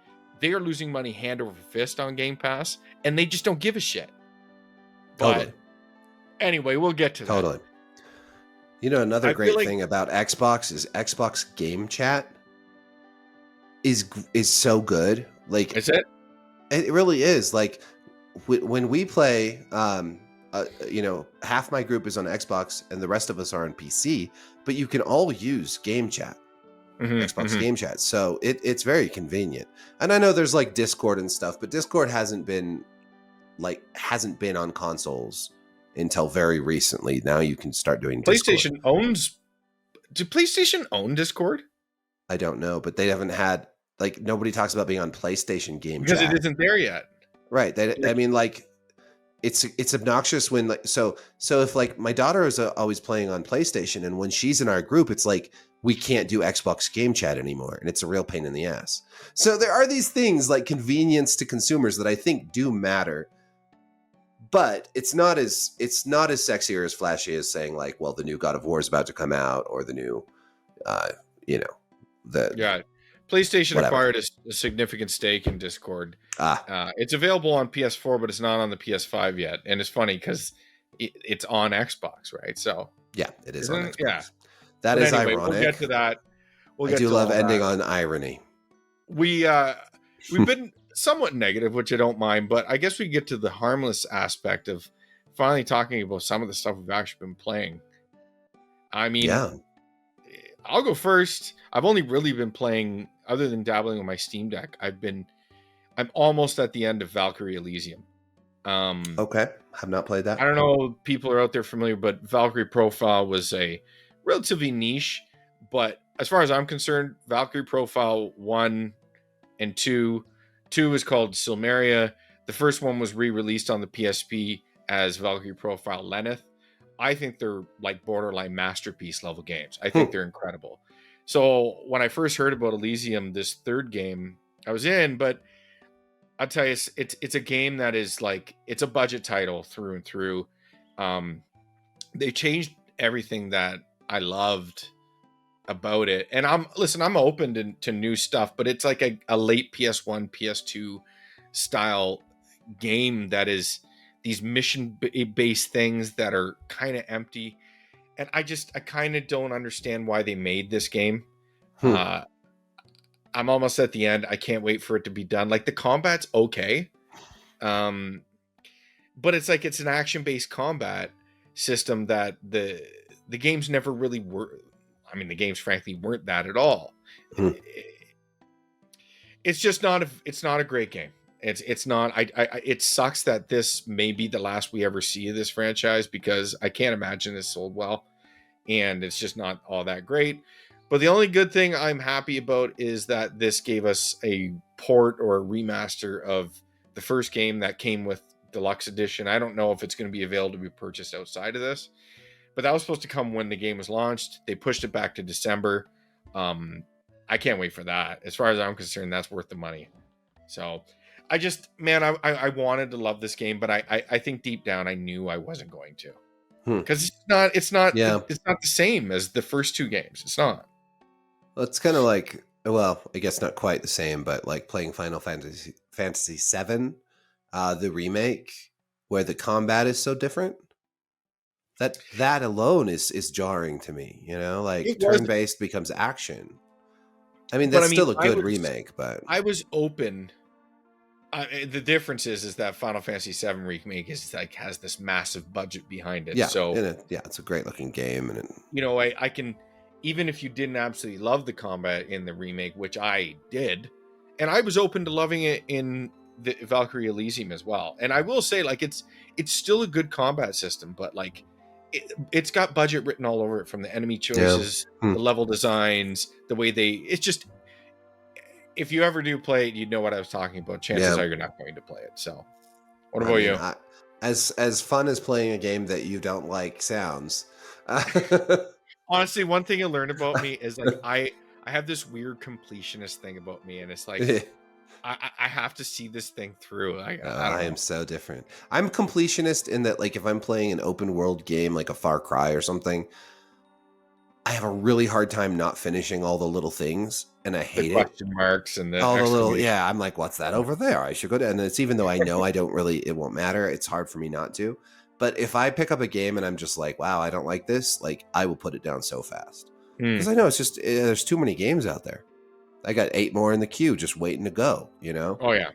They are losing money hand over fist on Game Pass, and they just don't give a shit. Totally. But anyway, we'll get to that. Totally. Another I great feel like- thing about Xbox is Xbox Game Chat is so good. Like, Is it? it really is. Like when we play, half my group is on Xbox and the rest of us are on PC, but you can all use Game Chat, Xbox Game Chat. So it's very convenient. And I know there's like Discord and stuff, but Discord hasn't been on consoles until very recently. Now you can start doing Discord. PlayStation owns... Do PlayStation own Discord? I don't know, but they haven't had, like, nobody talks about being on PlayStation Game Because Chat. it isn't there yet. Right. I mean, like, it's obnoxious when, like, so if, like, my daughter is always playing on PlayStation, and when she's in our group, it's like we can't do Xbox Game Chat anymore, and it's a real pain in the ass. So there are these things like convenience to consumers that I think do matter, but it's not as sexy or as flashy as saying, like, well, the new God of War is about to come out, or the new, PlayStation whatever. acquired a significant stake in Discord. Ah, It's available on PS4, but it's not on the PS5 yet. And it's funny because it's on Xbox, right? So yeah, it is on Isn't- Xbox. yeah. That but is anyway, ironic. We'll get to that. I do love ending on. on irony. We've been somewhat negative, which I don't mind, but I guess we get to the harmless aspect of finally talking about some of the stuff we've actually been playing. I mean, Yeah. I'll go first. I've only really been playing, other than dabbling on my Steam Deck, I'm almost at the end of Valkyrie Elysium. Okay. Have not played that. I don't know if people are out there familiar, but Valkyrie Profile was a relatively niche, but as far as I'm concerned, Valkyrie Profile 1 and 2 is called Silmeria. The first one was re-released on the PSP as Valkyrie Profile Lenneth. I think they're like borderline masterpiece level games. I think they're incredible. So when I first heard about Elysium, this third game, I was in, but I'll tell you, it's a game that is like, it's a budget title through and through. They changed everything that I loved about it. And I'm open to new stuff, but it's like a late PS1, PS2 style game that is these mission based things that are kind of empty. And I kind of don't understand why they made this game. I'm almost at the end. I can't wait for it to be done. Like the combat's okay. But it's like it's an action-based combat system that the games never really were. I mean, the games frankly weren't that at all. It's just not a great game. It's not. It sucks that this may be the last we ever see of this franchise, because I can't imagine this sold well, and it's just not all that great. But the only good thing I'm happy about is that this gave us a port or a remaster of the first game that came with Deluxe Edition. I don't know if it's going to be available to be purchased outside of this, but that was supposed to come when the game was launched. They pushed it back to December. I can't wait for that. As far as I'm concerned, that's worth the money. So I just, man, I wanted to love this game, but I think deep down I knew I wasn't going to, because it's not the same as the first two games. It's not. Well, it's kind of like, well, I guess not quite the same, but like playing Final Fantasy VII, the remake, where the combat is so different. That alone is jarring to me, you know, like turn-based becomes action. I mean, that's still a good remake, but I was open. The difference is that Final Fantasy VII remake is like has this massive budget behind it. Yeah, so it's a great looking game, and you know, I can, even if you didn't absolutely love the combat in the remake, which I did, and I was open to loving it in the Valkyrie Elysium as well. And I will say, like, it's still a good combat system, but like it's got budget written all over it, from the enemy choices, the level designs, the way it's just, if you ever do play it, you'd know what I was talking about. Chances are you're not going to play it. So what about you? As fun as playing a game that you don't like sounds. Honestly, one thing you learn about me is like I have this weird completionist thing about me, and it's like I have to see this thing through. I am so different. I'm completionist in that, like, if I'm playing an open world game like a Far Cry or something, I have a really hard time not finishing all the little things, and I hate the question marks and all the little. Yeah, I'm like, what's that over there? I should go to. And it's, even though I know I don't really, it won't matter. It's hard for me not to. But if I pick up a game and I'm just like, wow, I don't like this, like, I will put it down so fast, because I know it's just there's too many games out there. I got 8 more in the queue just waiting to go, you know? Oh, yeah.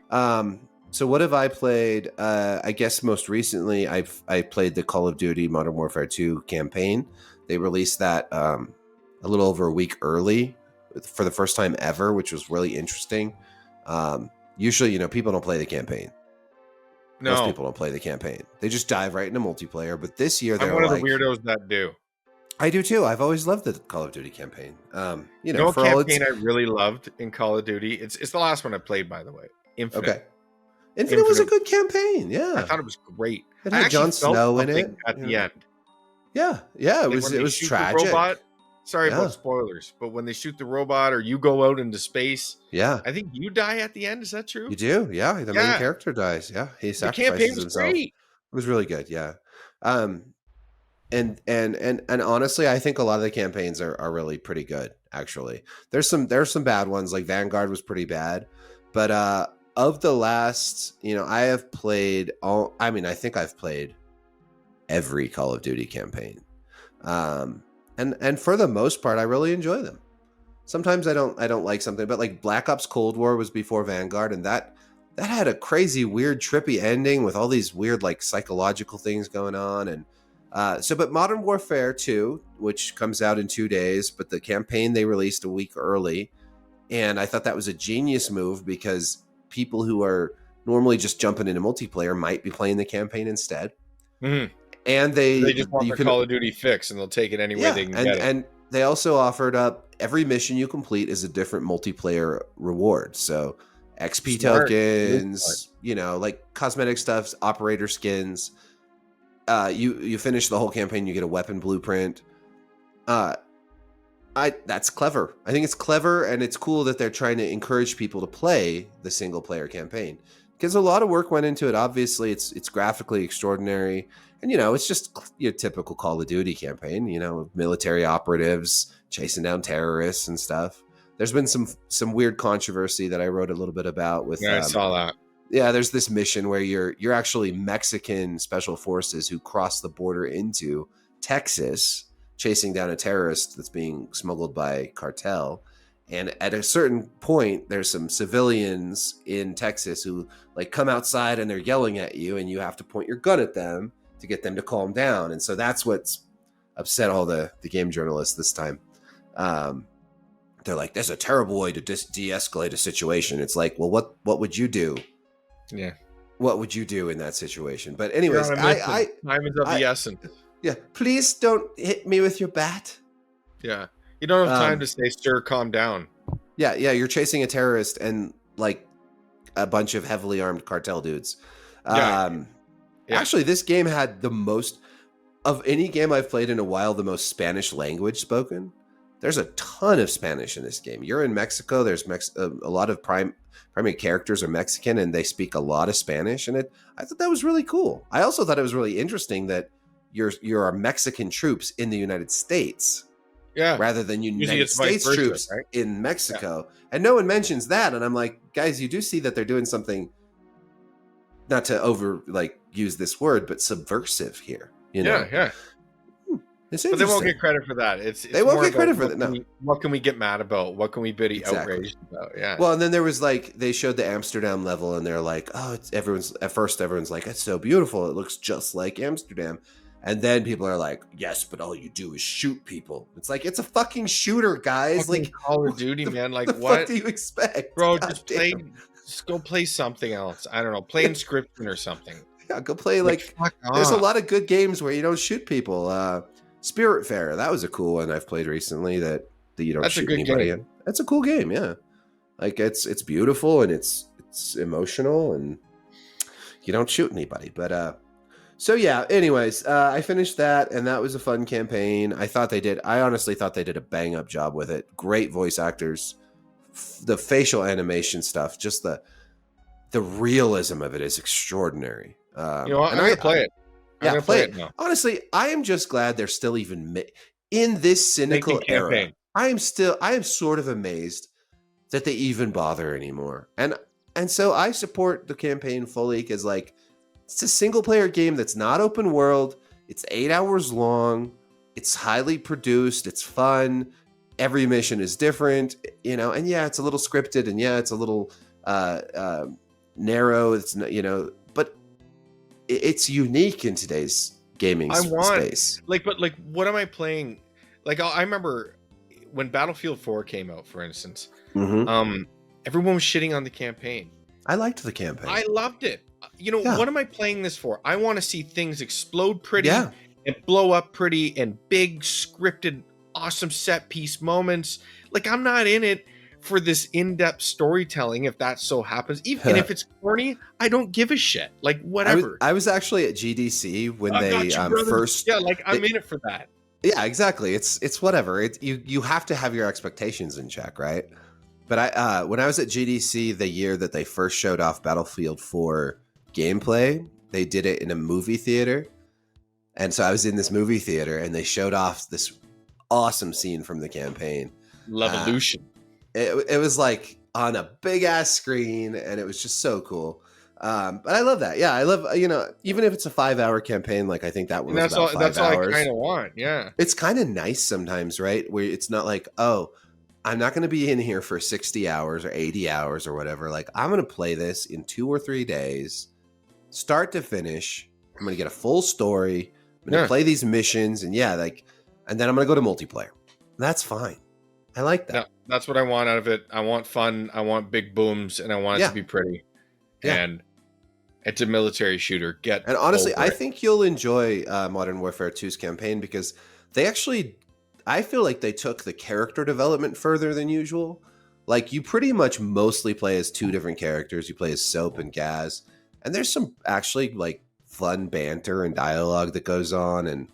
So what have I played? I guess most recently I played the Call of Duty Modern Warfare 2 campaign. They released that a little over a week early for the first time ever, which was really interesting. Usually, you know, people don't play the campaign. No. Most people don't play the campaign. They just dive right into multiplayer. But this year, I'm one of the weirdos that do. I do too. I've always loved the Call of Duty campaign. You know, no for campaign I really loved in Call of Duty. It's the last one I played, by the way. Infinite. Okay. Infinite was a good campaign. Yeah, I thought it was great. It had Jon Snow in it at the end. Yeah, it was tragic. Sorry about spoilers, but when they shoot the robot or you go out into space, I think you die at the end. Is that true? You do. Yeah, the main character dies. Yeah, he sacrifices himself. Great. It was really good. Yeah. And honestly, I think a lot of the campaigns are really pretty good. Actually, there's some bad ones. Like Vanguard was pretty bad, but of the last, you know, I have played all. I mean, I think I've played every Call of Duty campaign, and for the most part, I really enjoy them. Sometimes I don't like something, but like Black Ops Cold War was before Vanguard, and that had a crazy, weird, trippy ending with all these weird, like, psychological things going on, and. But Modern Warfare 2, which comes out in 2 days, but the campaign they released a week early. And I thought that was a genius move, because people who are normally just jumping into multiplayer might be playing the campaign instead. Mm-hmm. And they just want the Call of Duty fix, and they'll take it any way they can get it. And they also offered up every mission you complete is a different multiplayer reward. So XP tokens, you know, like cosmetic stuffs, operator skins. You finish the whole campaign, you get a weapon blueprint. That's clever. I think it's clever, and it's cool that they're trying to encourage people to play the single player campaign, because a lot of work went into it. Obviously, it's graphically extraordinary, and you know, it's just your typical Call of Duty campaign. You know, military operatives chasing down terrorists and stuff. There's been some weird controversy that I wrote a little bit about with. Yeah, I saw that. Yeah, there's this mission where you're actually Mexican special forces who cross the border into Texas, chasing down a terrorist that's being smuggled by cartel. And at a certain point, there's some civilians in Texas who like come outside and they're yelling at you, and you have to point your gun at them to get them to calm down. And so that's what's upset all the game journalists this time. They're like, "There's a terrible way to de-escalate a situation." It's like, well, what would you do? Yeah. What would you do in that situation? But anyways, time is of the essence. Yeah, please don't hit me with your bat. Yeah. You don't have time to say, "Sir, calm down." Yeah, you're chasing a terrorist and like a bunch of heavily armed cartel dudes. Actually, this game had the most of any game I've played in a while, the most Spanish language spoken. There's a ton of Spanish in this game. You're in Mexico. There's a lot of primary characters are Mexican, and they speak a lot of Spanish. And I thought that was really cool. I also thought it was really interesting that you're Mexican troops in the United States. Yeah. Rather than United States versa, troops right? in Mexico. Yeah. And no one mentions that. And I'm like, guys, you do see that they're doing something, not to use this word, but subversive here. You know? Yeah. It's but they won't get credit for that. They won't get credit for that. No. What can we get mad about? What can we be outraged about? Yeah. Well, and then there was they showed the Amsterdam level, and they're like, oh, everyone's like, it's so beautiful. It looks just like Amsterdam. And then people are like, yes, but all you do is shoot people. It's like, it's a fucking shooter, guys. Fucking like Call of Duty, man. Like, the what fuck do you expect? Bro, just go play something else. I don't know. Play Inscription or something. Yeah, go play there's a lot of good games where you don't shoot people. Spiritfarer, that was a cool one I've played recently that you don't shoot anybody in. That's a cool game, yeah. Like it's beautiful and it's emotional and you don't shoot anybody. But so yeah, anyways, I finished that and that was a fun campaign. I honestly thought they did a bang up job with it. Great voice actors. The facial animation stuff, just the realism of it is extraordinary. I'm gonna play it. Yeah, play it now. Honestly, I am just glad they're still even in this cynical era. I am sort of amazed that they even bother anymore. And so I support the campaign fully because it's a single player game that's not open world. It's 8 hours long. It's highly produced. It's fun. Every mission is different, and yeah, it's a little scripted and yeah, it's a little narrow. It's but it's unique in today's gaming space. But what am I playing? I remember when Battlefield 4 came out, for instance. Mm-hmm. Everyone was shitting on the campaign. I liked the campaign. I loved it. What am I playing this for? I want to see things explode pretty and blow up pretty and big scripted awesome set piece moments. I'm not in it for this in-depth storytelling. If that so happens, even if it's corny, I don't give a shit. Whatever. I was actually at GDC when they first. Yeah, I'm in it for that. Yeah, exactly. It's whatever. You have to have your expectations in check, right? But when I was at GDC the year that they first showed off Battlefield 4 gameplay, they did it in a movie theater, and so I was in this movie theater, and they showed off this awesome scene from the campaign. Levolution. It was on a big ass screen, and it was just so cool. But I love that. Yeah, I love even if it's a 5-hour campaign, I think that one was about 5 hours. That's all I kind of want. Yeah, it's kind of nice sometimes, right? Where it's not I'm not going to be in here for 60 hours or 80 hours or whatever. I'm going to play this in 2 or 3 days, start to finish. I'm going to get a full story. I'm going to play these missions, and and then I'm going to go to multiplayer. That's fine. I like that. Yeah, that's what I want out of it. I want fun. I want big booms, and I want it to be pretty. Yeah. And it's a military shooter. And honestly, I think you'll enjoy Modern Warfare 2's campaign because they actually, I feel like they took the character development further than usual. You pretty much mostly play as 2 different characters. You play as Soap and Gaz, and there's some actually fun banter and dialogue that goes on, and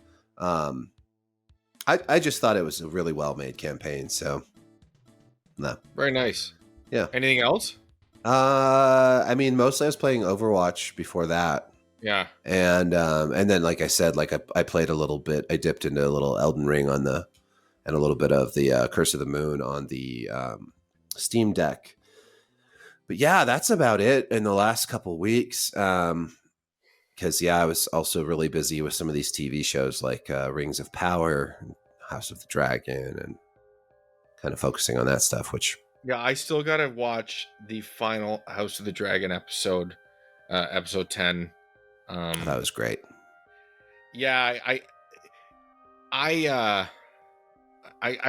I just thought it was a really well-made campaign. So, no, very nice. Yeah. Anything else? Mostly I was playing Overwatch before that. Yeah. And then, like I said, I played a little bit. I dipped into a little Elden Ring on the and a little bit of the Curse of the Moon on the Steam Deck. But yeah, that's about it in the last couple weeks. Because I was also really busy with some of these TV shows like Rings of Power, and House of the Dragon, and kind of focusing on that stuff. Which I still gotta watch the final House of the Dragon episode, episode 10. that was great. Yeah, I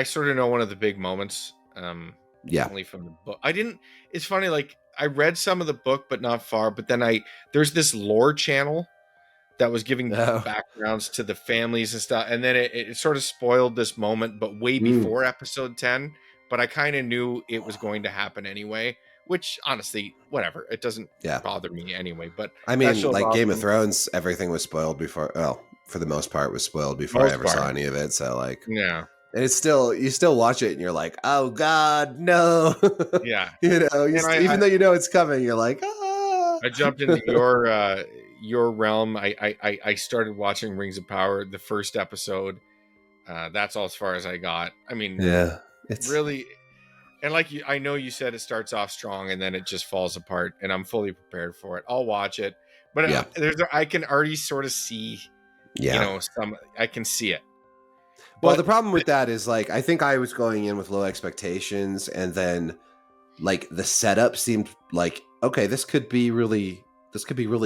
sort of know one of the big moments. Only from the book. It's funny, like I read some of the book, but not far. But then there's this lore channel that was giving backgrounds to the families and stuff, and then it sort of spoiled this moment, but way before episode 10. But I kind of knew it was going to happen anyway, which honestly, whatever, it doesn't bother me anyway. But I mean, like Game of Thrones, everything was spoiled before. Well, for the most part, was spoiled before I ever saw any of it. So like, yeah. And it's still, you still watch it and you're like, oh God, no. Yeah. You know, even though you know it's coming, you're like, ah. I jumped into your realm. I started watching Rings of Power, the first episode. That's all as far as I got. I mean, yeah, it's really, and like I know you said it starts off strong and then it just falls apart, and I'm fully prepared for it. I'll watch it, but I can already sort of see, I can see it. Well, the problem with that is, like, I think I was going in with low expectations, and then, like, the setup seemed like, okay, this could be really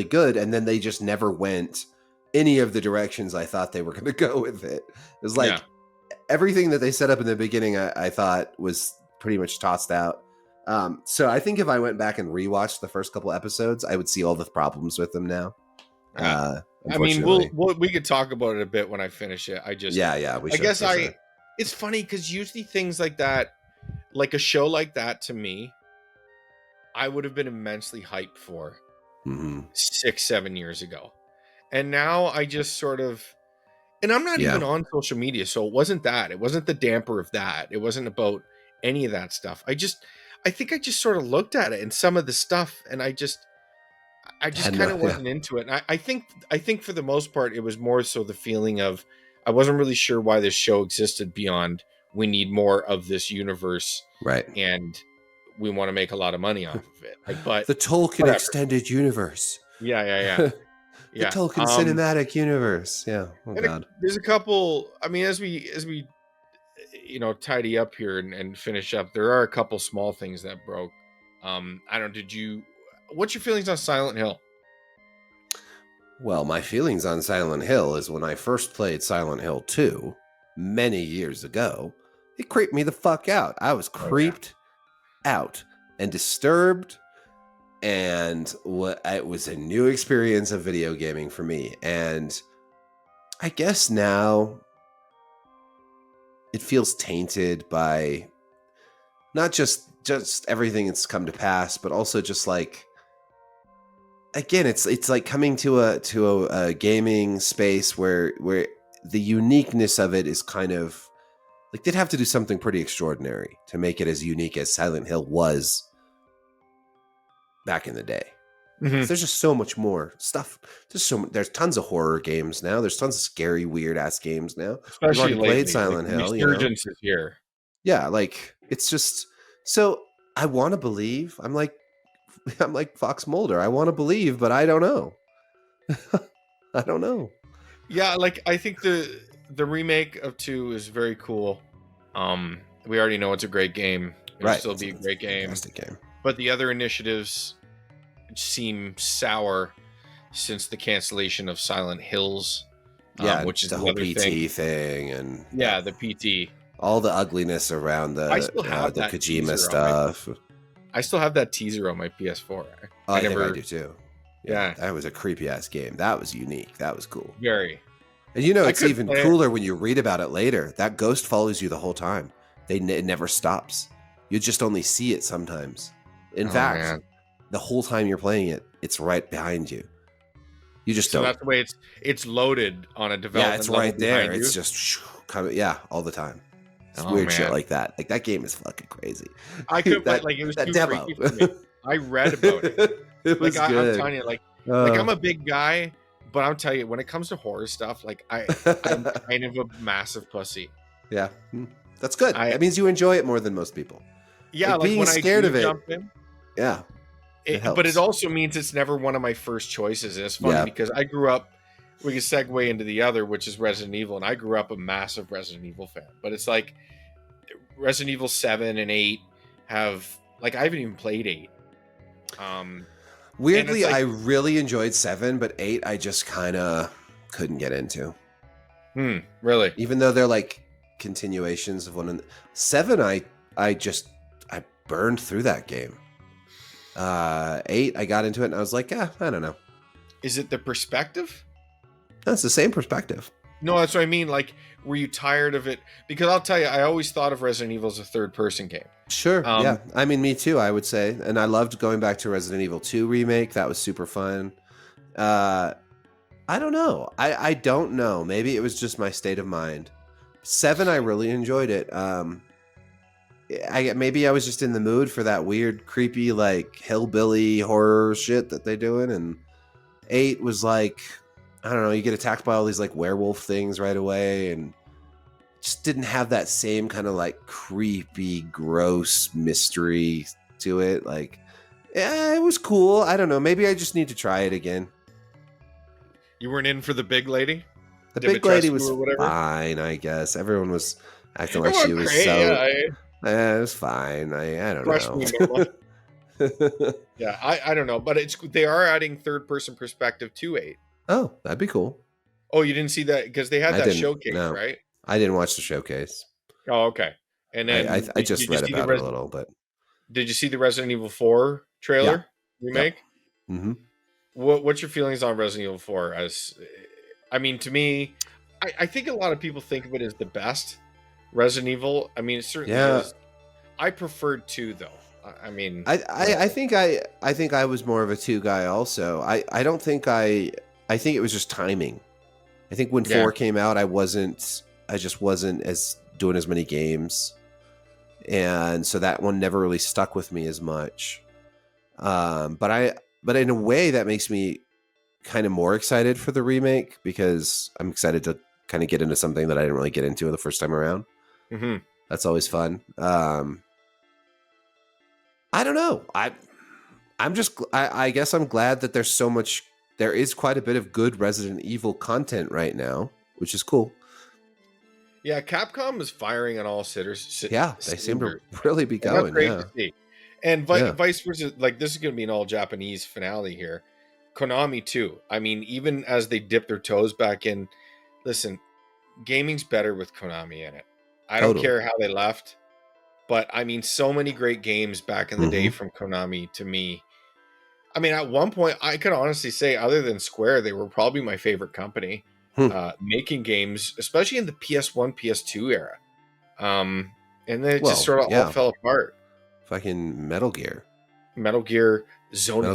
good, and then they just never went any of the directions I thought they were going to go with it. It was like everything that they set up in the beginning, I thought was pretty much tossed out. So I think if I went back and rewatched the first couple episodes, I would see all the problems with them now. I mean, we could talk about it a bit when I finish it. I just it's funny because usually things like that, like a show like that, to me, I would have been immensely hyped for 6-7 years ago, and now I just sort of, and I'm not even on social media, so it wasn't the damper of that. It wasn't about any of that stuff. I think I just sort of looked at it and some of the stuff, and I just kind of wasn't into it. And I think for the most part, it was more so the feeling of, I wasn't really sure why this show existed beyond, we need more of this universe. Right. And we want to make a lot of money off of it. Like, but the Tolkien extended univere. Yeah. The Tolkien cinematic universe. Yeah. Oh God. There's a couple, I mean, as we tidy up here and finish up, there are a couple small things that broke. What's your feelings on Silent Hill? Well, my feelings on Silent Hill is when I first played Silent Hill 2 many years ago, it creeped me the fuck out. I was creeped out and disturbed, and it was a new experience of video gaming for me. And I guess now it feels tainted by not just everything that's come to pass, but also just like, again, it's like coming to a gaming space where the uniqueness of it is kind of like, they'd have to do something pretty extraordinary to make it as unique as Silent Hill was back in the day. There's just so much more stuff. There's tons of horror games now. There's tons of scary, weird ass games now. Especially played Silent Hill. The resurgence is here. Yeah, like it's just so. I want to believe. I'm like Fox Mulder. I want to believe, but I don't know. I don't know. Yeah, like I think the remake of 2 is very cool. We already know it's a great game. It'll still be a great game. Fantastic game. But the other initiatives seem sour since the cancellation of Silent Hills. Which is the whole PT thing, and the PT. All the ugliness around the Kojima stuff. I still have that teaser on my PS4. I think I do too. Yeah. That was a creepy ass game. That was unique. That was cool. Very. And it's even cooler when you read about it later. That ghost follows you the whole time. It never stops. You just only see it sometimes. In fact, the whole time you're playing it, it's right behind you. You just don't. So that's the way it's loaded on a development. Yeah, it's right there. It's just all the time. It's weird shit like that. Like, that game is fucking crazy. I could, it was too demo. freaky for me. I read about it. It was good. I'm telling you, I'm a big guy, but I'll tell you, when it comes to horror stuff, like I'm kind of a massive pussy. Yeah. That's good. That means you enjoy it more than most people. Yeah, being when scared I of it. jump in, Yeah. but it also means it's never one of my first choices. And it's funny because I grew up. We can segue into the other, which is Resident Evil, and I grew up a massive Resident Evil fan. But it's like Resident Evil 7 and 8 have I haven't even played 8. Weirdly, I really enjoyed 7, but 8 I just kind of couldn't get into. Really? Even though they're like continuations of one another. 7 I burned through that game. 8 I got into it and I was like, I don't know. Is it the perspective? That's the same perspective. No, that's what I mean. Like, were you tired of it? Because I'll tell you, I always thought of Resident Evil as a third-person game. Sure, yeah. I mean, me too, I would say. And I loved going back to Resident Evil 2 Remake. That was super fun. I don't know. I don't know. Maybe it was just my state of mind. 7, I really enjoyed it. Maybe I was just in the mood for that weird, creepy, like, hillbilly horror shit that they're doing. And 8 was like, I don't know, you get attacked by all these like werewolf things right away, and just didn't have that same kind of like creepy, gross mystery to it. Like, it was cool. I don't know. Maybe I just need to try it again. You weren't in for the big lady? The big lady was fine, I guess. Everyone was acting like she was it was fine. I don't know. Yeah, I don't know, but they are adding third-person perspective to 8. Oh, that'd be cool. Oh, you didn't see that? Because they had that showcase, right? I didn't watch the showcase. Oh, okay. And then I just read about it a little, but did you see the Resident Evil 4 trailer remake? Yep. Mm-hmm. What's your feelings on Resident Evil 4? To me, I think a lot of people think of it as the best Resident Evil. I mean, it certainly is. I preferred 2 though. I think I was more of a 2 guy also. I think it was just timing. I think when 4 came out, I just wasn't as doing as many games. And so that one never really stuck with me as much. But in a way that makes me kind of more excited for the remake, because I'm excited to kind of get into something that I didn't really get into the first time around. Mm-hmm. That's always fun. I don't know. I guess I'm glad that there is quite a bit of good Resident Evil content right now, which is cool. Yeah, Capcom is firing on all cylinders. Yeah, they seem to really be going. Great to see. And vice versa, like this is going to be an all Japanese finale here. Konami too. I mean, even as they dip their toes back in, listen, gaming's better with Konami in it. I don't care how they left. But I mean, so many great games back in the day from Konami to me. I mean, at one point, I could honestly say, other than Square, they were probably my favorite company making games, especially in the PS1, PS2 era. And then it just sort of all fell apart. Fucking Metal Gear, Zone Metal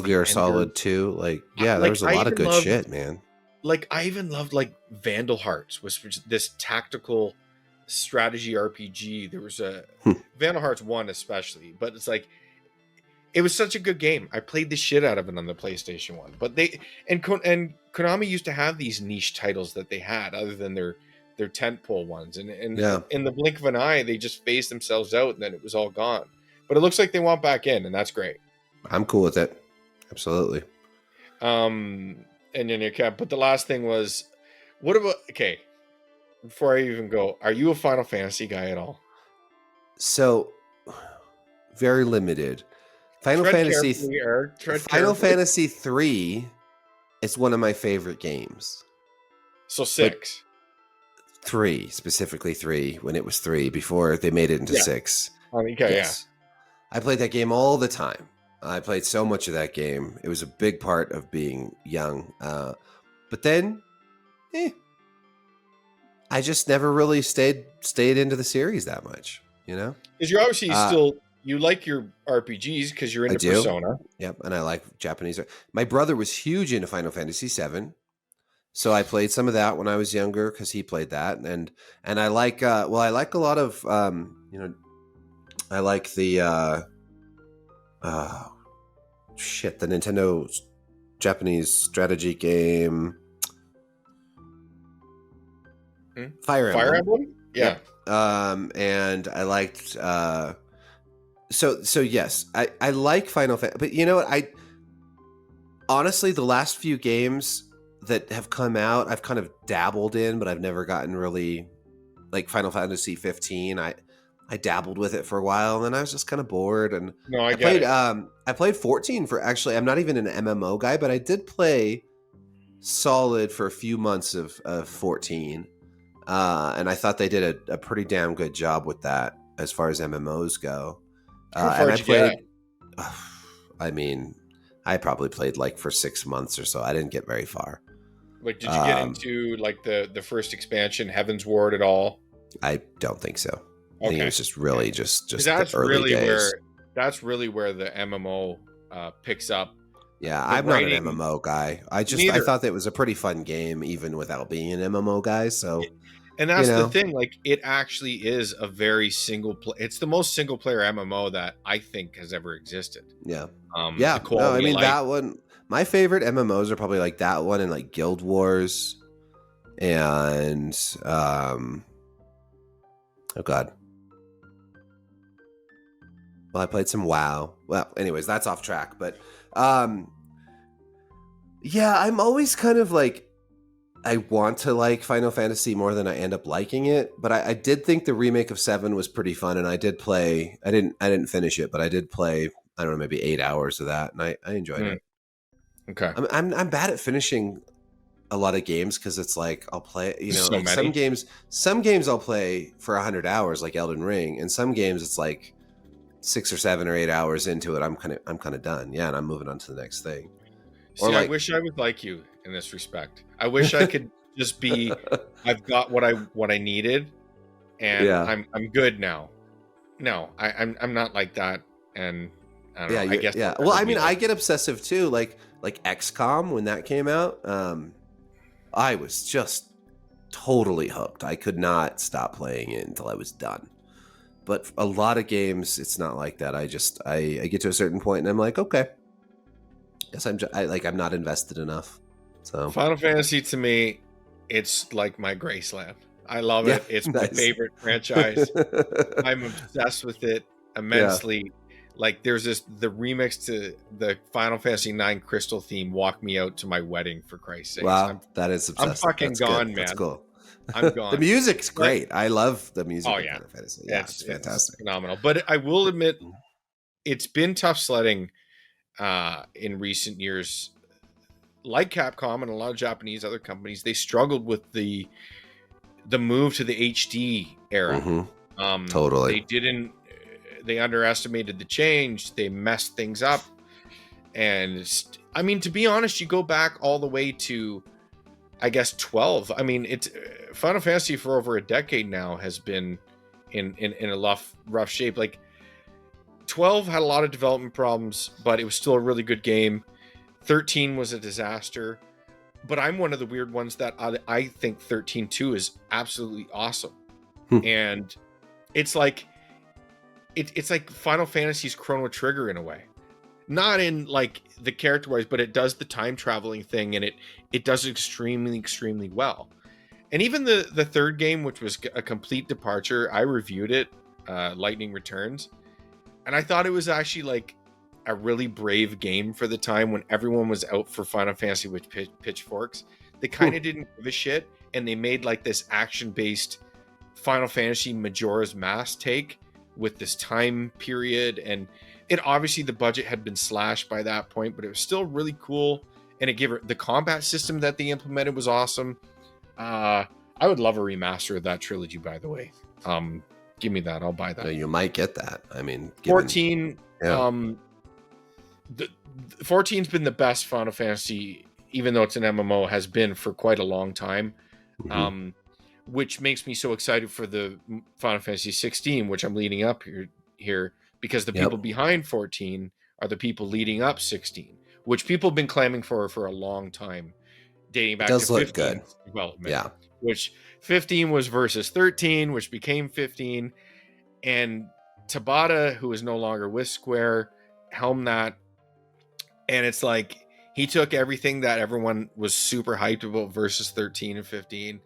Gear Solid 2. Like, there was a lot of good shit, man. Like, I even loved like Vandal Hearts, which was this tactical strategy RPG. There was a Vandal Hearts 1 especially, but it's like it was such a good game. I played the shit out of it on the PlayStation 1. But Konami used to have these niche titles that they had other than their tentpole ones, and in the blink of an eye they just phased themselves out and then it was all gone. But it looks like they want back in, and that's great. I'm cool with it. Absolutely. And then but the last thing was, what about before I even go, are you a Final Fantasy guy at all? So, very limited. Final Fantasy 3 is one of my favorite games. So 6. 3, specifically 3, when it was 3, before they made it into 6. I played that game all the time. I played so much of that game. It was a big part of being young. But then, I just never really stayed into the series that much, you know? Because you're obviously you like your RPGs because you're into Persona. Yep, and I like Japanese. My brother was huge into Final Fantasy VII, so I played some of that when I was younger because he played that, and I like I like a lot of I like the the Nintendo Japanese strategy game. Fire Emblem? Yeah. and I liked. So yes, I like Final Fantasy, but you know what? I honestly, the last few games that have come out, I've kind of dabbled in, but I've never gotten really like Final Fantasy 15. I dabbled with it for a while, and then I was just kind of bored. And No, I get played it. I played 14 for actually. I'm not even an MMO guy, but I did play solid for a few months of 14, and I thought they did a pretty damn good job with that as far as MMOs go. How far And I did you get? played. I mean, I probably played like for 6 months or so. I didn't get very far. Like, did you get into like the first expansion, Heaven's Ward, at all? I don't think so. I think it was just really just 'Cause the that's early really days. where the MMO picks up. Yeah, the I'm not an writing- MMO guy. I Neither. thought that it was a pretty fun game, even without being an MMO guy. So And that's you know. the thing. Like, it actually is a very it's the most single player MMO that I think has ever existed. yeah, The yeah. No, quality I of mean life. that one. My favorite MMOs are probably like that one and like Guild Wars, and oh god. Well, I played some WoW. Well, anyways, that's off track. But yeah, I'm always kind of like, I want to like Final Fantasy more than I end up liking it. But I did think the remake of 7 was pretty fun, and I did play. I didn't finish it, but I did play. I don't know, maybe 8 hours of that, and I enjoyed it. Okay. I'm bad at finishing a lot of games because it's like I'll play. You know, So like many. some games I'll play for 100 hours, like Elden Ring, and some games it's like 6 or 7 or 8 hours into it. I'm kind of done. Yeah, and I'm moving on to the next thing. See, Or I like- wish I was like you in this respect. I wish I could just be. I've got what I needed, and Yeah. I'm good now. No, I'm not like that, and I don't know. I guess. yeah. I'll Well, never I be mean, I like- get obsessive too. Like XCOM when that came out, I was just totally hooked. I could not stop playing it until I was done. But a lot of games, it's not like that. I get to a certain point and I'm like, okay, guess I'm not invested enough. So Final Fantasy to me, it's like my Graceland. I love Yeah, it. It's my nice. favorite franchise. I'm obsessed with it immensely. Like, there's the remix to the Final Fantasy 9 Crystal theme, "Walk Me Out to My Wedding," for Christ's sake. Wow, that is obsessive. fucking That's gone, good. That's man. cool. I'm gone. The music's great. I love the music. Oh, of yeah. Final Fantasy. Yeah, It's it's fantastic. phenomenal. But I will admit, it's been tough sledding in recent years. Like Capcom and a lot of Japanese other companies, they struggled with the move to the HD era. Mhm. Totally. They underestimated the change. They messed things up. And I mean, to be honest, you go back all the way to, I guess, 12. I mean, it's Final Fantasy for over a decade now has been in a rough shape. Like, 12 had a lot of development problems, but it was still a really good game. 13 was a disaster. But I'm one of the weird ones that I think 13-2 is absolutely awesome. And it's like it's like Final Fantasy's Chrono Trigger in a way. Not in like the character wise, but it does the time traveling thing, and it does extremely well. And even the third game, which was a complete departure, I reviewed it, Lightning Returns, and I thought it was actually like a really brave game for the time when everyone was out for Final Fantasy with pitchforks. They kind of didn't give a shit, and they made like this action-based Final Fantasy Majora's Mask take with this time period. And it obviously, the budget had been slashed by that point, but it was still really cool. And it gave her the combat system that they implemented was awesome. I would love a remaster of that trilogy, by the way. Give me that. I'll buy that. You might get that. I mean, 14. Yeah. 14's been the best Final Fantasy, even though it's an MMO, has been for quite a long time. Mhm. Which makes me so excited for the Final Fantasy 16, which I'm leading up here because the people behind 14 are the people leading up 16, which people have been claiming for a long time, dating back does to look 15 good. development. Yeah. Which 15 was versus 13, which became 15, and Tabata, who is no longer with Square, helmed that. And it's like he took everything that everyone was super hyped about versus 13 and 15.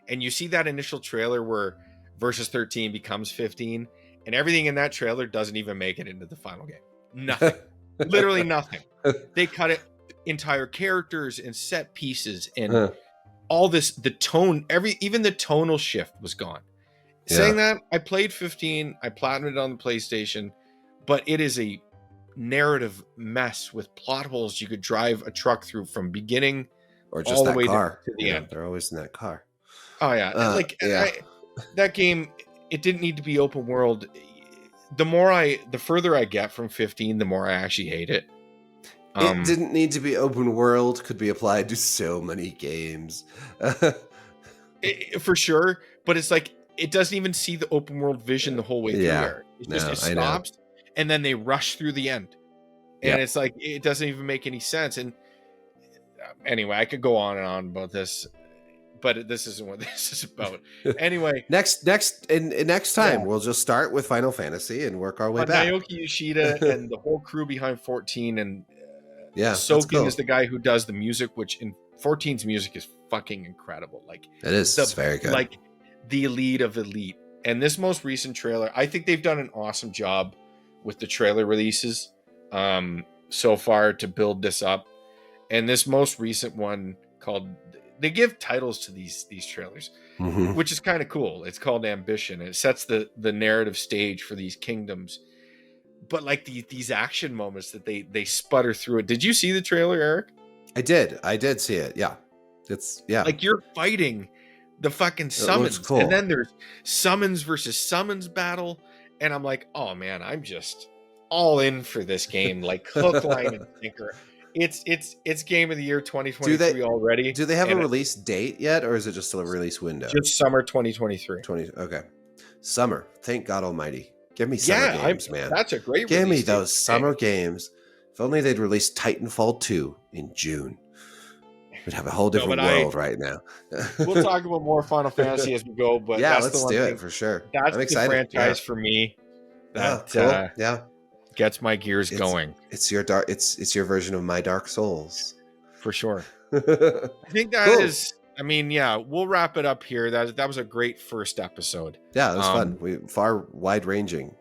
And you see that initial trailer where versus 13 becomes 15, and everything in that trailer doesn't even make it into the final game. Nothing. Literally nothing. They cut it entire characters and set pieces and all this, the tone, even the tonal shift was gone. Yeah. Saying that, I played 15, I platinumed it on the PlayStation, but it is a narrative mess with plot holes you could drive a truck through from beginning or just all the that way car to the end. They're always in that car. Oh yeah, that game, it didn't need to be open world. The further I get from 15, the more I actually hate it. It didn't need to be open world, could be applied to so many games. For sure, but it's like it doesn't even see the open world vision the whole way through there. It stops and then they rush through the end. And it's like it doesn't even make any sense. And anyway, I could go on and on about this, but this isn't what this is about. Anyway, next time we'll just start with Final Fantasy and work our way back. Naoki Yoshida and the whole crew behind 14, and Soken is the guy who does the music, which in 14's music is fucking incredible. Like it is, it's very good. Like the elite of elite. And this most recent trailer, I think they've done an awesome job with the trailer releases so far to build this up. And this most recent one called, they give titles to these trailers, which is kind of cool. It's called Ambition. It sets the narrative stage for these kingdoms. But like these action moments that they sputter through it. Did you see the trailer, Eric? I did see it. Yeah. It's like you're fighting the fucking summons, cool. And then there's summons versus summons battle, and I'm like, oh man, I'm just all in for this game, like hook, line, and sinker. It's game of the year 2023 already. Do they have a release date yet, or is it just a release window? Just summer 2023. Okay, summer. Thank God Almighty. Give me summer games, man. That's a great. Give me those summer games. If only they'd release Titanfall 2 in June. We'd have a whole different world right now. We'll talk about more Final Fantasy as we go, but yeah, that's let's do it for sure. That's the franchise for me. That gets my gears going. It's your dark. It's your version of my Dark Souls, for sure. I think that is. I mean, we'll wrap it up here. That was a great first episode. Yeah, it was fun. Far wide ranging.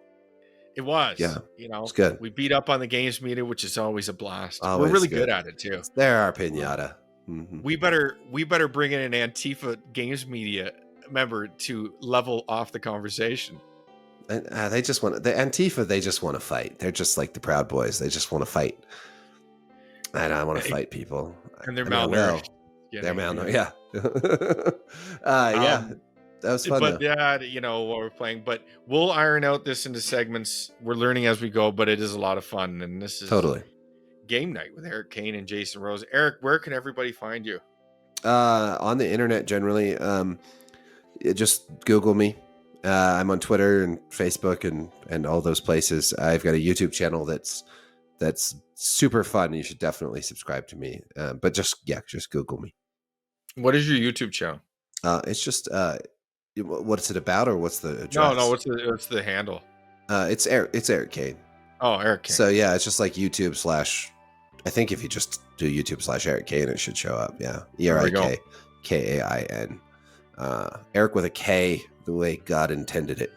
It was. Yeah, it's good. We beat up on the games media, which is always a blast. We're really good at it too. They're our pinata. We better bring in an Antifa games media member to level off the conversation. They just want the Antifa. They just want to fight. They're just like the Proud Boys. They just want to fight. And I want to fight people. And they're malnourished. They're malnourished. Yeah. That was fun. But what we're playing. But we'll iron out this into segments. We're learning as we go, but it is a lot of fun. And this is totally Game Night with Erik Kain and Jason Rose. Eric, where can everybody find you? On the internet generally. Just Google me. I'm on Twitter and Facebook and all those places. I've got a YouTube channel that's super fun. You should definitely subscribe to me. But just Google me. What is your YouTube channel? It's just what's it about, or what's the address? No, what's the handle? It's Erik Kain. Oh, Erik Kain. So yeah, it's just like YouTube / I think if you just do YouTube / Erik Kain, it should show up. Yeah. ERIK KAIN. Eric with a K, the way God intended it.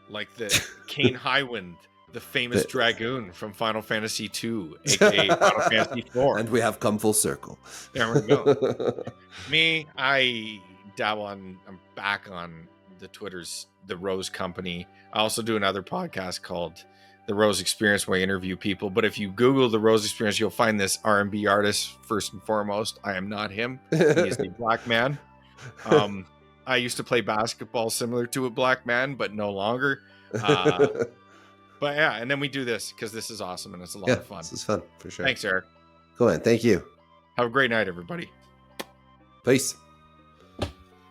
Like the Kane Highwind, the famous dragoon from Final Fantasy II, aka Final Fantasy IV. And we have come full circle. There we go. Me, I dabble I'm back on the Twitter's The Rose Company. I also do another podcast called The Rose Experience where I interview people. But if you Google The Rose Experience, you'll find this R&B artist first and foremost. I am not him. He is a black man. I used to play basketball similar to a black man, but no longer. But yeah, and then we do this because this is awesome and it's a lot of fun. This is fun for sure. Thanks, Eric. Cool, man. Thank you. Have a great night, everybody. Peace.